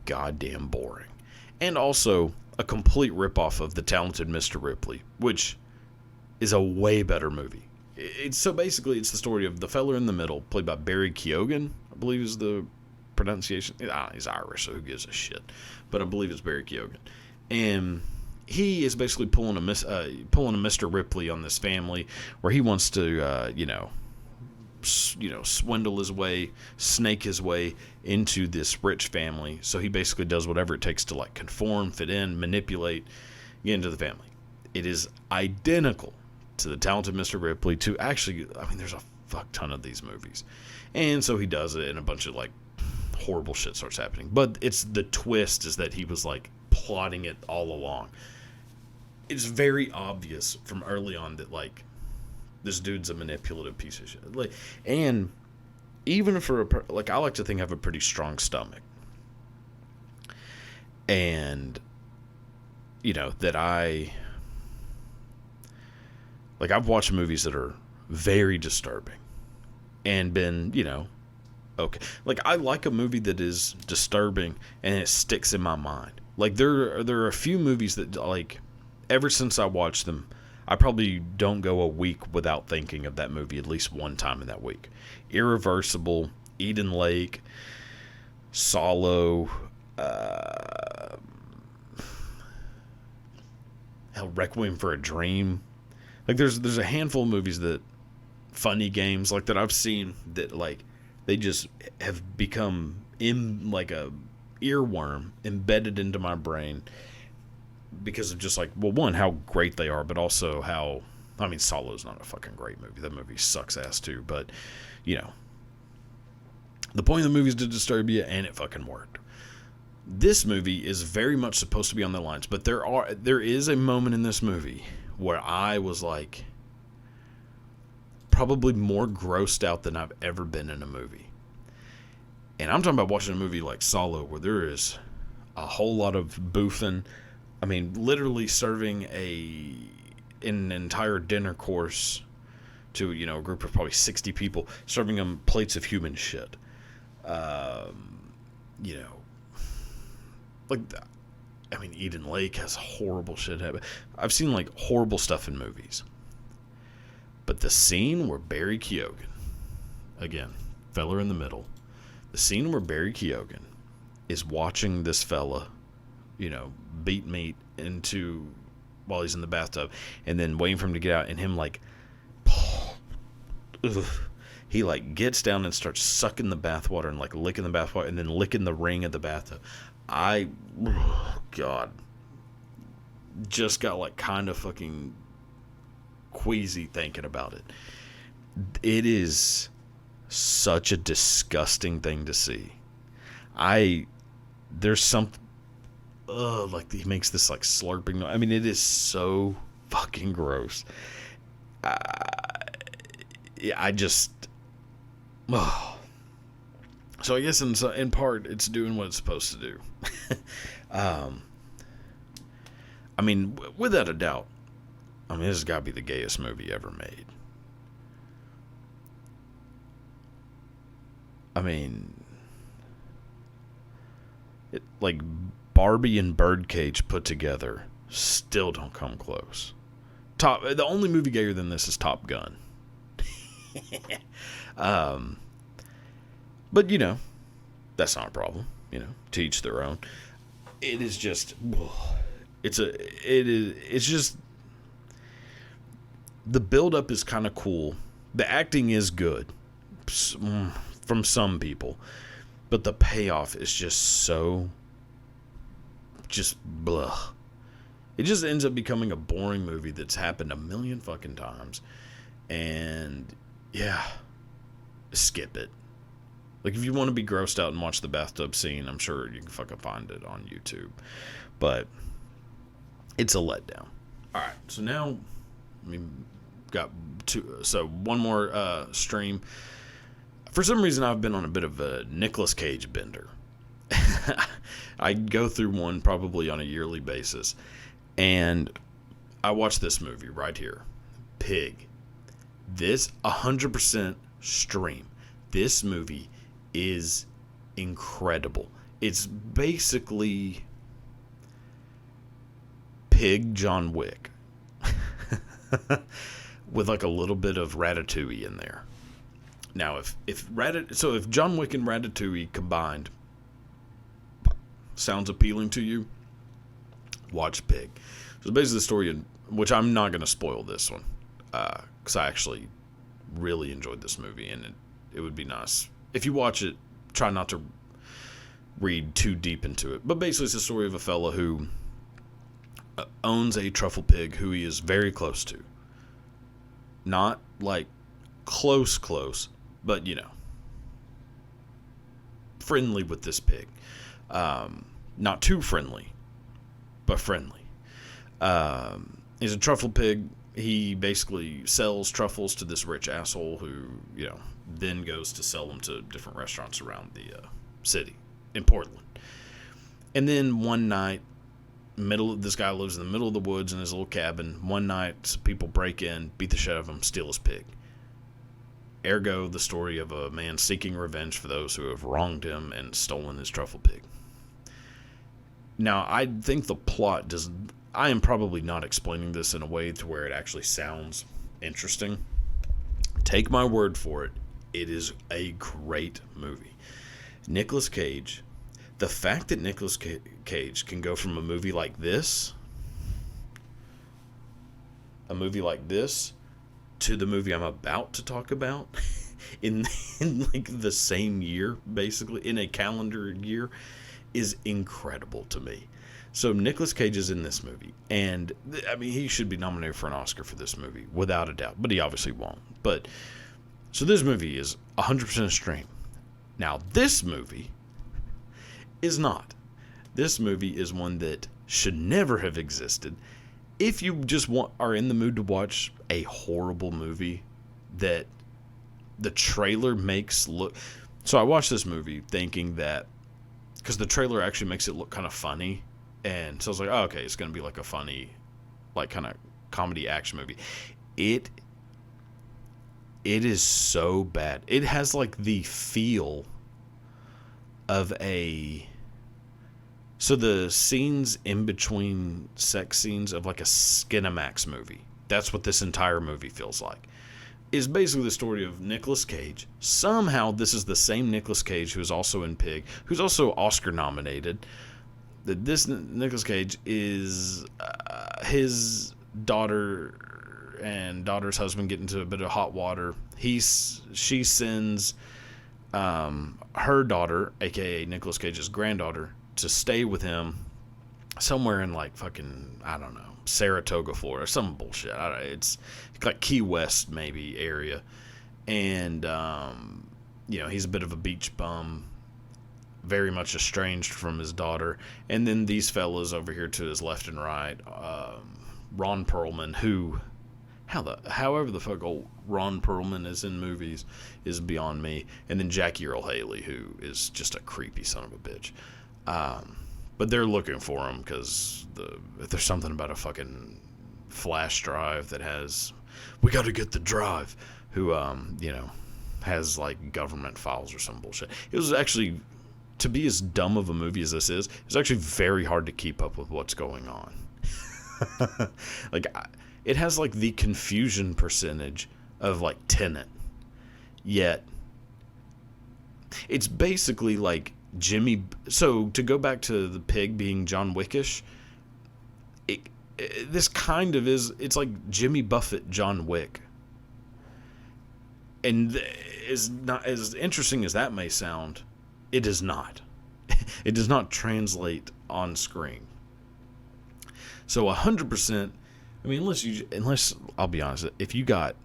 goddamn boring. And also a complete ripoff of The Talented Mr. Ripley, which is a way better movie. Basically it's the story of the fella in the middle, played by Barry Keoghan, I believe is the pronunciation. He's Irish, so who gives a shit? But I believe it's Barry Keoghan. And he is basically pulling a Mr. Ripley on this family where he wants to, swindle his way, snake his way into this rich family. So he basically does whatever it takes to, like, conform, fit in, manipulate, get into the family. It is identical to The Talented Mr. Ripley. There's a fuck ton of these movies. And so he does it, and a bunch of, like, horrible shit starts happening. But it's the twist is that he was, like, plotting it all along. It's very obvious from early on that, like, this dude's a manipulative piece of shit. Like, and even for I like to think I have a pretty strong stomach, and that I've watched movies that are very disturbing, and been okay. Like, I like a movie that is disturbing and it sticks in my mind. Like, there are a few movies that, like, ever since I watched them, I probably don't go a week without thinking of that movie at least one time in that week. Irreversible, Eden Lake, Solo, Requiem for a Dream. Like, there's a handful of movies that, Funny Games, like, that I've seen that, like, they just have become in, like, a earworm embedded into my brain because of just, like, well, one, how great they are, but also how, Solo's not a fucking great movie. That movie sucks ass too, but, the point of the movie is to disturb you, and it fucking worked. This movie is very much supposed to be on the lines, but there is a moment in this movie where I was like probably more grossed out than I've ever been in a movie. And I'm talking about watching a movie like Solo, where there is a whole lot of boofing. I mean, literally serving an entire dinner course to, a group of probably 60 people, serving them plates of human shit. Eden Lake has horrible shit happen. I've seen like horrible stuff in movies. But the scene where Barry Keoghan, again, fella in the middle, the scene where Barry Keoghan is watching this fella, beat meat while he's in the bathtub, and then waiting for him to get out, and him like, he like gets down and starts sucking the bathwater and like licking the bathwater and then licking the ring of the bathtub. God, just got like kind of fucking queasy thinking about it. It is such a disgusting thing to see. There's some, like he makes this like slurping noise. I mean, it is so fucking gross. I just, so I guess in part it's doing what it's supposed to do. Without a doubt, this has got to be the gayest movie ever made. Like Barbie and Birdcage put together still don't come close. The only movie gayer than this is Top Gun. But that's not a problem. To each their own. It is just, it's just, the build-up is kind of cool. The acting is good from some people, but the payoff is just blah. It just ends up becoming a boring movie that's happened a million fucking times, and yeah, skip it. Like, if you want to be grossed out and watch the bathtub scene, I'm sure you can fucking find it on YouTube. But it's a letdown. Alright, so now got one more stream. For some reason, I've been on a bit of a Nicolas Cage bender. I go through one probably on a yearly basis. And I watched this movie right here. Pig. This 100% stream. This movie is incredible. It's basically Pig John Wick with like a little bit of Ratatouille in there. Now, if John Wick and Ratatouille combined sounds appealing to you, watch Pig. So basically the story, which I'm not going to spoil this one, because I actually really enjoyed this movie, and it would be nice if you watch it, try not to read too deep into it. But basically it's the story of a fella who owns a truffle pig who he is very close to. Not like close, but friendly with this pig. Not too friendly, but friendly. He's a truffle pig. He basically sells truffles to this rich asshole who, then goes to sell them to different restaurants around the city in Portland. And then one night, this guy lives in the middle of the woods in his little cabin. One night, some people break in, beat the shit out of him, steal his pig. Ergo, the story of a man seeking revenge for those who have wronged him and stolen his truffle pig. Now, I think the plot does... I am probably not explaining this in a way to where it actually sounds interesting. Take my word for it. It is a great movie. Nicolas Cage. The fact that Nicolas Cage can go from a movie like this to the movie I'm about to talk about in like the same year, basically, in a calendar year, is incredible to me. So Nicolas Cage is in this movie, and he should be nominated for an Oscar for this movie, without a doubt, but he obviously won't. But so this movie is 100% a stream. Now, this movie is not. This movie is one that should never have existed. If you just are in the mood to watch a horrible movie that the trailer makes look... So I watched this movie thinking that, because the trailer actually makes it look kind of funny, and so I was like, oh, okay, it's going to be like a funny, like kind of comedy action movie. It is so bad. It has like the feel of a... So the scenes in between sex scenes of like a Skinamax movie. That's what this entire movie feels like. Is basically the story of Nicolas Cage. Somehow this is the same Nicolas Cage who is also in Pig, who's also Oscar nominated. This Nicolas Cage is his daughter and daughter's husband get into a bit of hot water. She sends her daughter, aka Nicolas Cage's granddaughter, to stay with him somewhere in like fucking, I don't know, Saratoga, Florida, some bullshit. It's like Key West maybe area, and he's a bit of a beach bum, very much estranged from his daughter. And then these fellas over here to his left and right, Ron Perlman, who however the fuck old Ron Perlman is in movies is beyond me, and then Jackie Earle Haley, who is just a creepy son of a bitch. But they're looking for him because there's something about a fucking flash drive that has, we got to get the drive, who has like government files or some bullshit. It was actually, to be as dumb of a movie as this is, it's actually very hard to keep up with what's going on. Like, it has like the confusion percentage of like Tenet, yet it's basically like Jimmy. So to go back to the Pig being John Wickish, this kind of is. It's like Jimmy Buffett, John Wick, and is not as interesting as that may sound. It is not. It does not translate on screen. So 100%. I mean, unless I'll be honest, if you got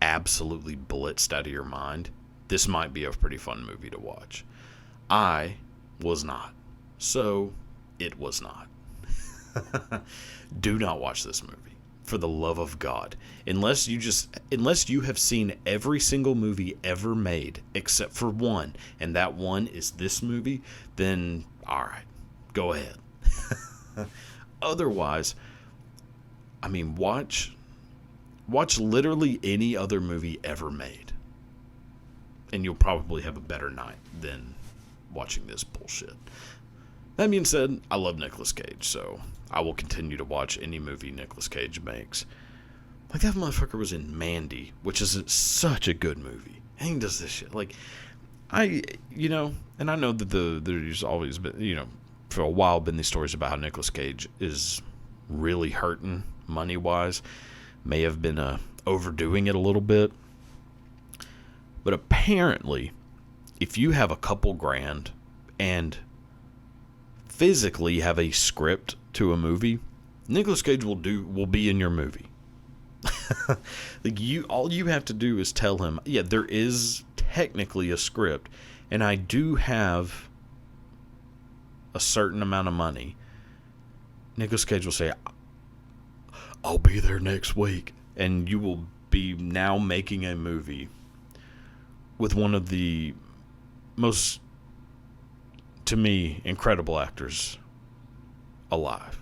absolutely blitzed out of your mind, this might be a pretty fun movie to watch. I was not. So, it was not. Do not watch this movie. For the love of God. Unless you have seen every single movie ever made, except for one, and that one is this movie, then, alright, go ahead. Otherwise, I mean, watch literally any other movie ever made, and you'll probably have a better night than watching this bullshit. That being said, I love Nicolas Cage, so I will continue to watch any movie Nicolas Cage makes. Like, that motherfucker was in Mandy, which is such a good movie. And he does this shit. Like, and I know that there's always been, for a while been these stories about how Nicolas Cage is really hurting money-wise. May have been overdoing it a little bit. But apparently, if you have a couple grand and physically have a script to a movie, Nicolas Cage will be in your movie. Like, all you have to do is tell him, yeah, there is technically a script, and I do have a certain amount of money. Nicolas Cage will say, I'll be there next week, and you will be now making a movie with one of the most, to me, incredible actors alive.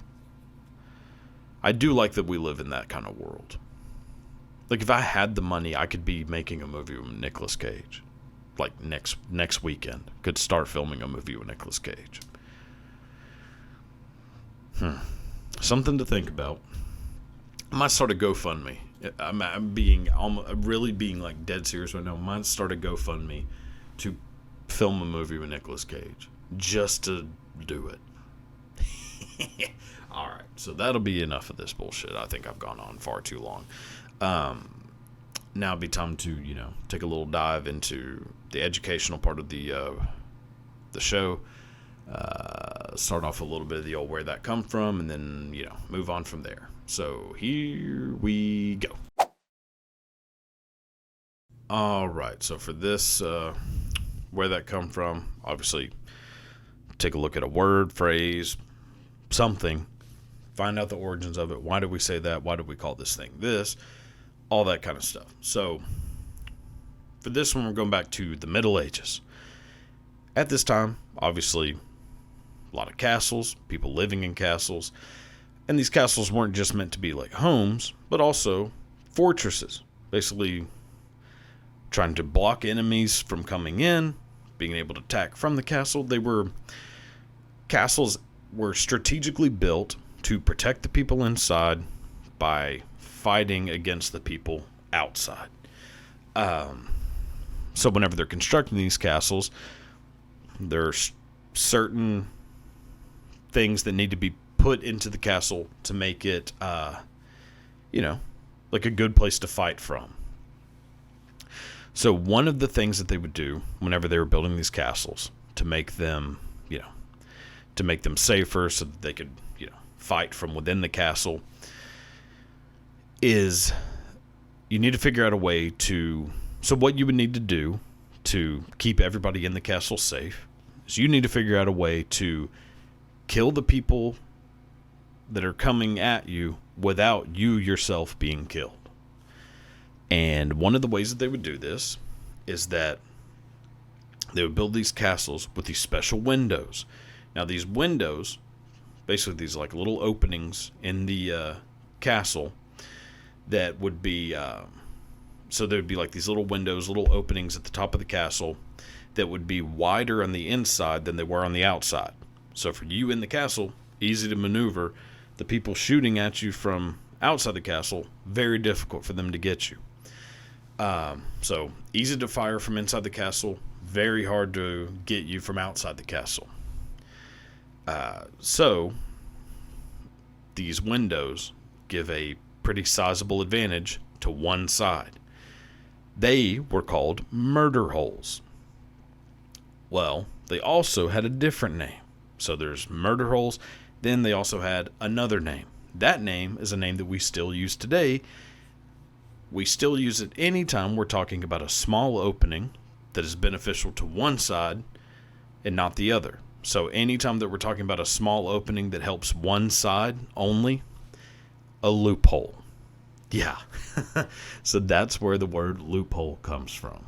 I do like that we live in that kind of world. Like, if I had the money, I could be making a movie with Nicolas Cage. Like, next weekend. Could start filming a movie with Nicolas Cage. Something to think about. I might start a GoFundMe. I'm really being like dead serious right now. I might start a GoFundMe to film a movie with Nicolas Cage. Just to do it. Alright, so that'll be enough of this bullshit. I think I've gone on far too long. Now it'd be time to, take a little dive into the educational part of the show. Start off a little bit of the old where that come from, and then, move on from there. So here we go. Alright, so for this, where that come from, obviously take a look at a word, phrase, something, find out the origins of it. Why did we say that? Why did we call this thing this? All that kind of stuff. So for this one, we're going back to the Middle Ages. At this time, obviously, a lot of castles, people living in castles. And these castles weren't just meant to be like homes, but also fortresses. Basically, trying to block enemies from coming in, being able to attack from the castle. Castles were strategically built to protect the people inside by fighting against the people outside. So whenever they're constructing these castles, there's certain things that need to be put into the castle to make it, like a good place to fight from. So one of the things that they would do whenever they were building these castles to make them, to make them safer so that they could, fight from within the castle, is you need to figure out a way to... So what you would need to do to keep everybody in the castle safe is you need to figure out a way to kill the people that are coming at you without you yourself being killed. And one of the ways that they would do this is that they would build these castles with these special windows. Now these windows, basically these like little openings in the castle that would be, so there would be like these little windows, little openings at the top of the castle that would be wider on the inside than they were on the outside. So for you in the castle, easy to maneuver. The people shooting at you from outside the castle, very difficult for them to get you. So easy to fire from inside the castle, very hard to get you from outside the castle. So these windows give a pretty sizable advantage to one side. They were called murder holes. Well, they also had a different name. So there's murder holes. Then they also had another name. That name is a name that we still use today. We still use it anytime we're talking about a small opening that is beneficial to one side and not the other. So anytime that we're talking about a small opening that helps one side only, a loophole. Yeah. So that's where the word loophole comes from.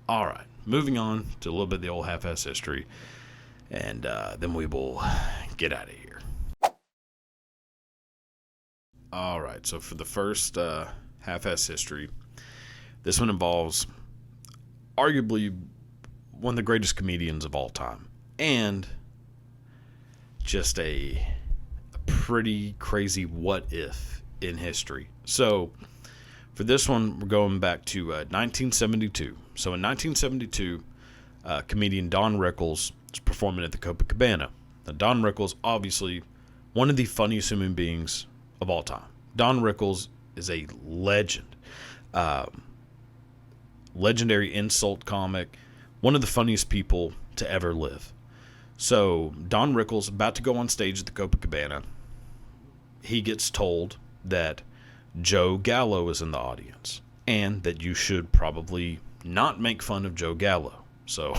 All right. Moving on to a little bit of the old half-ass history. And then we will get out of here. All right. So for the first half-ass history, this one involves arguably one of the greatest comedians of all time. And just a pretty crazy what if in history. So for this one, we're going back to 1972. So in 1972, comedian Don Rickles was performing at the Copacabana. Now, Don Rickles, obviously one of the funniest human beings of all time. Don Rickles is a legend. Legendary insult comic. One of the funniest people to ever live. So Don Rickles, about to go on stage at the Copacabana, he gets told that Joe Gallow is in the audience and that you should probably not make fun of Joe Gallow. So,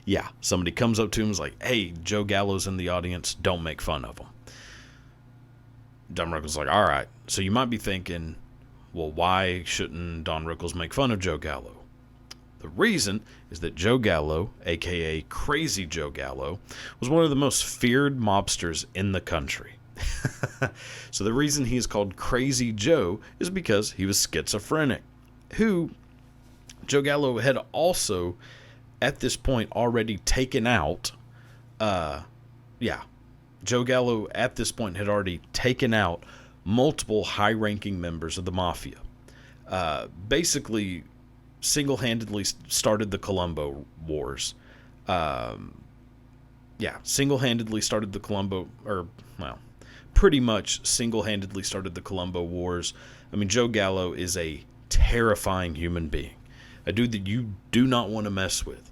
yeah, somebody comes up to him and is like, hey, Joe Gallow's in the audience, don't make fun of him. Don Rickles is like, all right. So you might be thinking, well, why shouldn't Don Rickles make fun of Joe Gallow? The reason is that Joe Gallow, a.k.a. Crazy Joe Gallow, was one of the most feared mobsters in the country. So the reason he is called Crazy Joe is because he was schizophrenic, who Joe Gallow had also, at this point, already taken out. Joe Gallow, at this point, had already taken out multiple high-ranking members of the mafia. Basically, single-handedly started the Colombo Wars. Single-handedly started the pretty much single-handedly started the Colombo Wars. I mean, Joe Gallow is a terrifying human being. A dude that you do not want to mess with.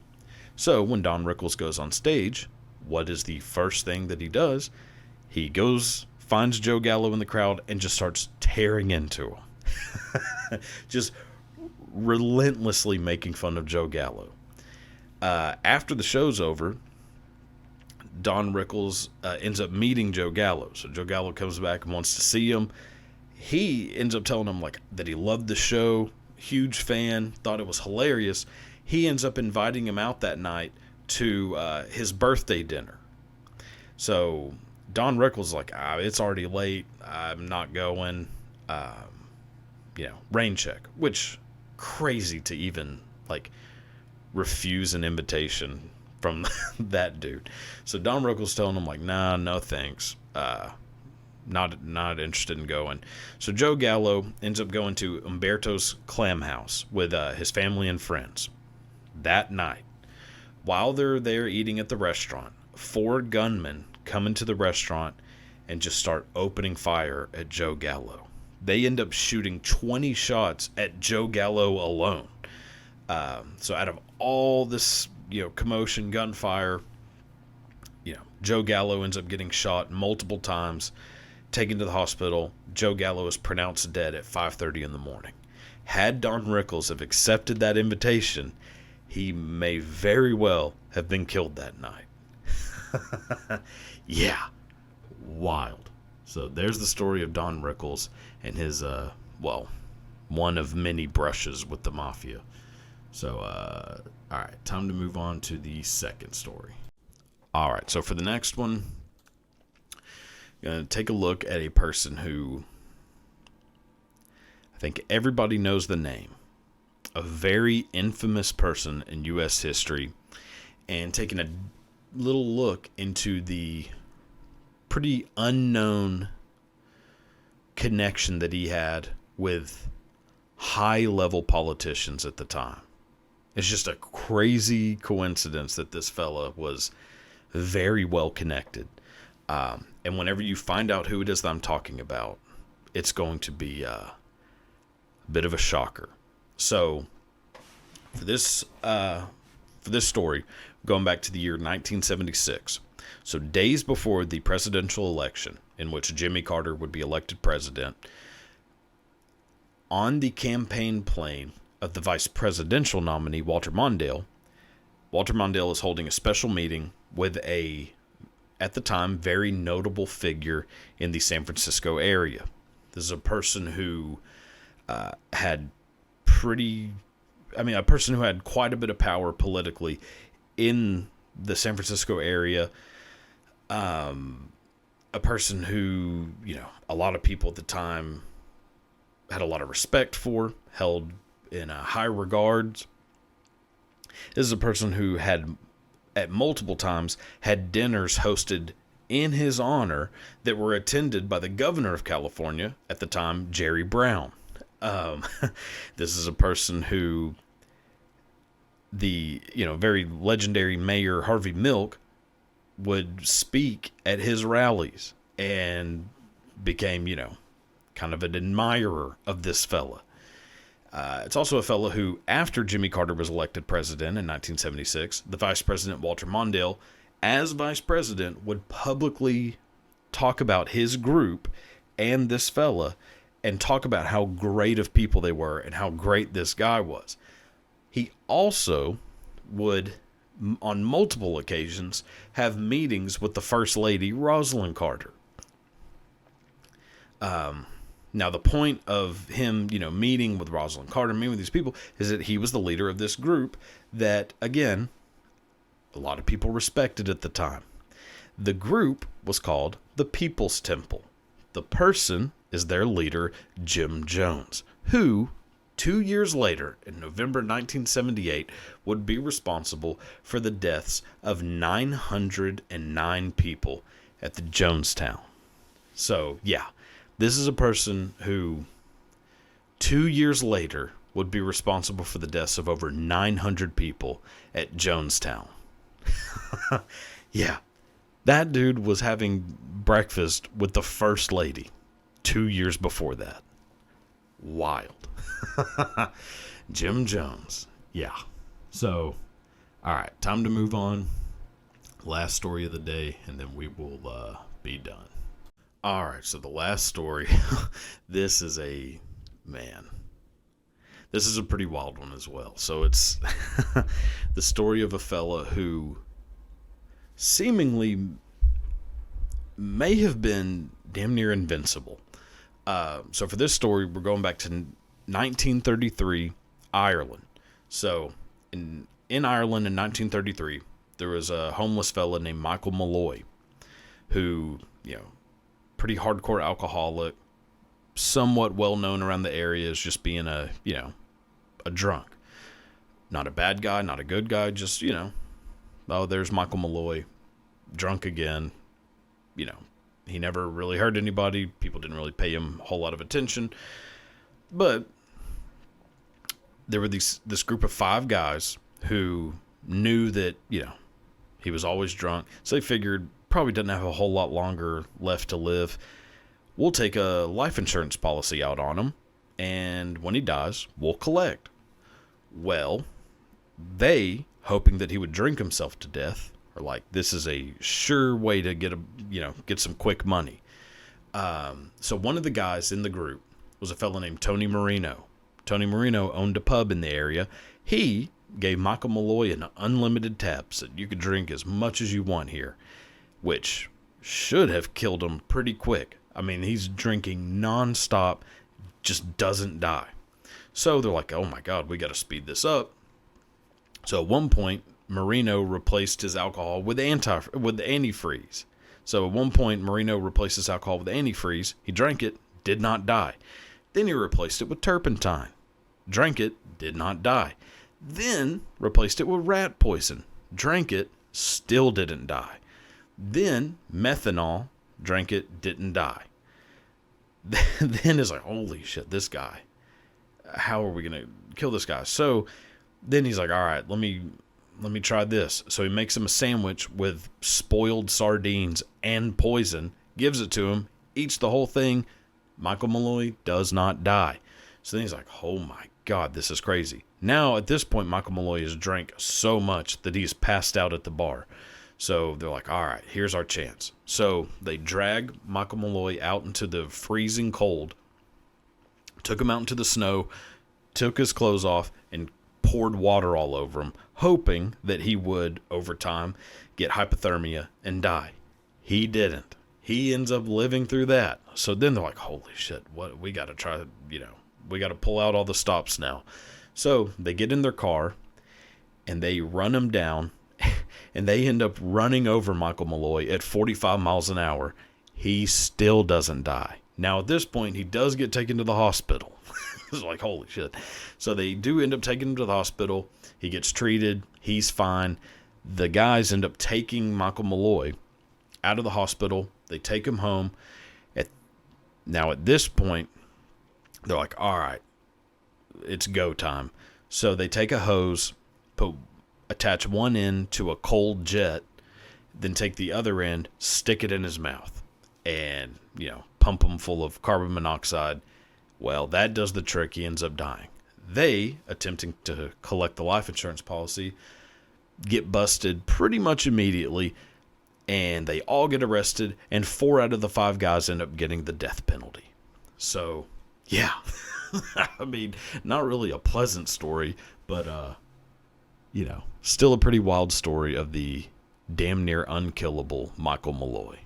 So, when Don Rickles goes on stage, what is the first thing that he does? He goes, finds Joe Gallow in the crowd, and just starts tearing into him. Just relentlessly making fun of Joe Gallow. After the show's over, Don Rickles ends up meeting Joe Gallo. So Joe Gallo comes back and wants to see him. He ends up telling him like that he loved the show, huge fan, thought it was hilarious. He ends up inviting him out that night to his birthday dinner. So Don Rickles is like, it's already late, I'm not going. Rain check, which crazy to even like refuse an invitation from that dude. So Don Rickles telling him like, nah, no thanks. Not interested in going. So Joe Gallo ends up going to Umberto's Clam House with his family and friends. That night, while they're there eating at the restaurant, 4 gunmen come into the restaurant and just start opening fire at Joe Gallo. They end up shooting 20 shots at Joe Gallo alone. So out of all this, commotion, gunfire, Joe Gallo ends up getting shot multiple times, taken to the hospital. Joe Gallo is pronounced dead at 5:30 in the morning. Had Don Rickles have accepted that invitation, he may very well have been killed that night. Yeah, wild. So there's the story of Don Rickles and his, one of many brushes with the mafia. So, all right, time to move on to the second story. All right, so for the next one, I'm going to take a look at a person who I think everybody knows the name. A very infamous person in U.S. history, and taking a little look into the pretty unknown connection that he had with high-level politicians at the time. It's just a crazy coincidence that this fella was very well connected. And whenever you find out who it is that I'm talking about, it's going to be a bit of a shocker. So, for this story, going back to the year 1976, so days before the presidential election in which Jimmy Carter would be elected president, on the campaign plane of the vice presidential nominee, Walter Mondale is holding a special meeting with at the time, very notable figure in the San Francisco area. This is a person who had quite a bit of power politically in the San Francisco area. A person who, a lot of people at the time had a lot of respect for, held in high regards. This is a person who had, at multiple times, had dinners hosted in his honor that were attended by the governor of California at the time, Jerry Brown. This is a person who the, very legendary Mayor Harvey Milk would speak at his rallies and became, kind of an admirer of this fella. It's also a fellow who, after Jimmy Carter was elected president in 1976, the Vice President Walter Mondale, as Vice President, would publicly talk about his group and this fella and talk about how great of people they were and how great this guy was. He also would, on multiple occasions, have meetings with the First Lady, Rosalind Carter. Now, the point of him, meeting with Rosalind Carter, meeting with these people, is that he was the leader of this group that, again, a lot of people respected at the time. The group was called the People's Temple. The person is their leader, Jim Jones, who, 2 years later, in November 1978, would be responsible for the deaths of 909 people at the Jonestown. So, yeah. This is a person who, 2 years later, would be responsible for the deaths of over 900 people at Jonestown. Yeah, that dude was having breakfast with the First Lady 2 years before that. Wild. Jim Jones. Yeah. So, all right, time to move on. Last story of the day, and then we will be done. All right, so the last story, this is a pretty wild one as well. So it's the story of a fella who seemingly may have been damn near invincible. So for this story, we're going back to 1933, Ireland. So in Ireland in 1933, there was a homeless fella named Michael Malloy, who, pretty hardcore alcoholic, somewhat well known around the area as just being a drunk. Not a bad guy, not a good guy, just, oh, there's Michael Malloy, drunk again. He never really hurt anybody. People didn't really pay him a whole lot of attention. But there were this group of 5 guys who knew that, he was always drunk. So they figured probably doesn't have a whole lot longer left to live. We'll take a life insurance policy out on him. And when he dies, we'll collect. Well, they, hoping that he would drink himself to death, are like, this is a sure way to get some quick money. So one of the guys in the group was a fellow named Tony Marino. Tony Marino owned a pub in the area. He gave Michael Malloy an unlimited tab, said you could drink as much as you want here, which should have killed him pretty quick. I mean, he's drinking nonstop, just doesn't die. So they're like, oh my God, we got to speed this up. So at one point, Marino replaced his alcohol with antifreeze. So at one point, Marino replaced his alcohol with antifreeze. He drank it, did not die. Then he replaced it with turpentine. Drank it, did not die. Then replaced it with rat poison. Drank it, still didn't die. Then methanol, drank it, didn't die. Then it's like, holy shit, this guy. How are we going to kill this guy? So then he's like, all right, let me try this. So he makes him a sandwich with spoiled sardines and poison, gives it to him, eats the whole thing. Michael Malloy does not die. So then he's like, oh my God, this is crazy. Now, at this point, Michael Malloy has drank so much that he's passed out at the bar. So they're like, all right, here's our chance. So they drag Michael Malloy out into the freezing cold, took him out into the snow, took his clothes off, and poured water all over him, hoping that he would, over time, get hypothermia and die. He didn't. He ends up living through that. So then they're like, holy shit, what? We got to try, we got to pull out all the stops now. So they get in their car, and they run him down, and they end up running over Michael Malloy at 45 miles an hour. He still doesn't die. Now, at this point, he does get taken to the hospital. It's like, holy shit. So they do end up taking him to the hospital. He gets treated. He's fine. The guys end up taking Michael Malloy out of the hospital. They take him home. Now, at this point, they're like, all right, it's go time. So they take a hose, attach one end to a cold jet, then take the other end, stick it in his mouth, and, pump him full of carbon monoxide. Well, that does the trick. He ends up dying. They, attempting to collect the life insurance policy, get busted pretty much immediately, and they all get arrested, and 4 out of the 5 guys end up getting the death penalty. So, yeah. I mean, not really a pleasant story, but, still a pretty wild story of the damn near unkillable Michael Malloy.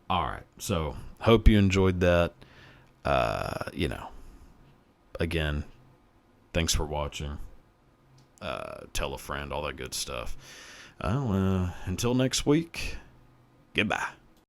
All right, so hope you enjoyed that. Again, thanks for watching. Tell a friend, all that good stuff. Until next week, goodbye.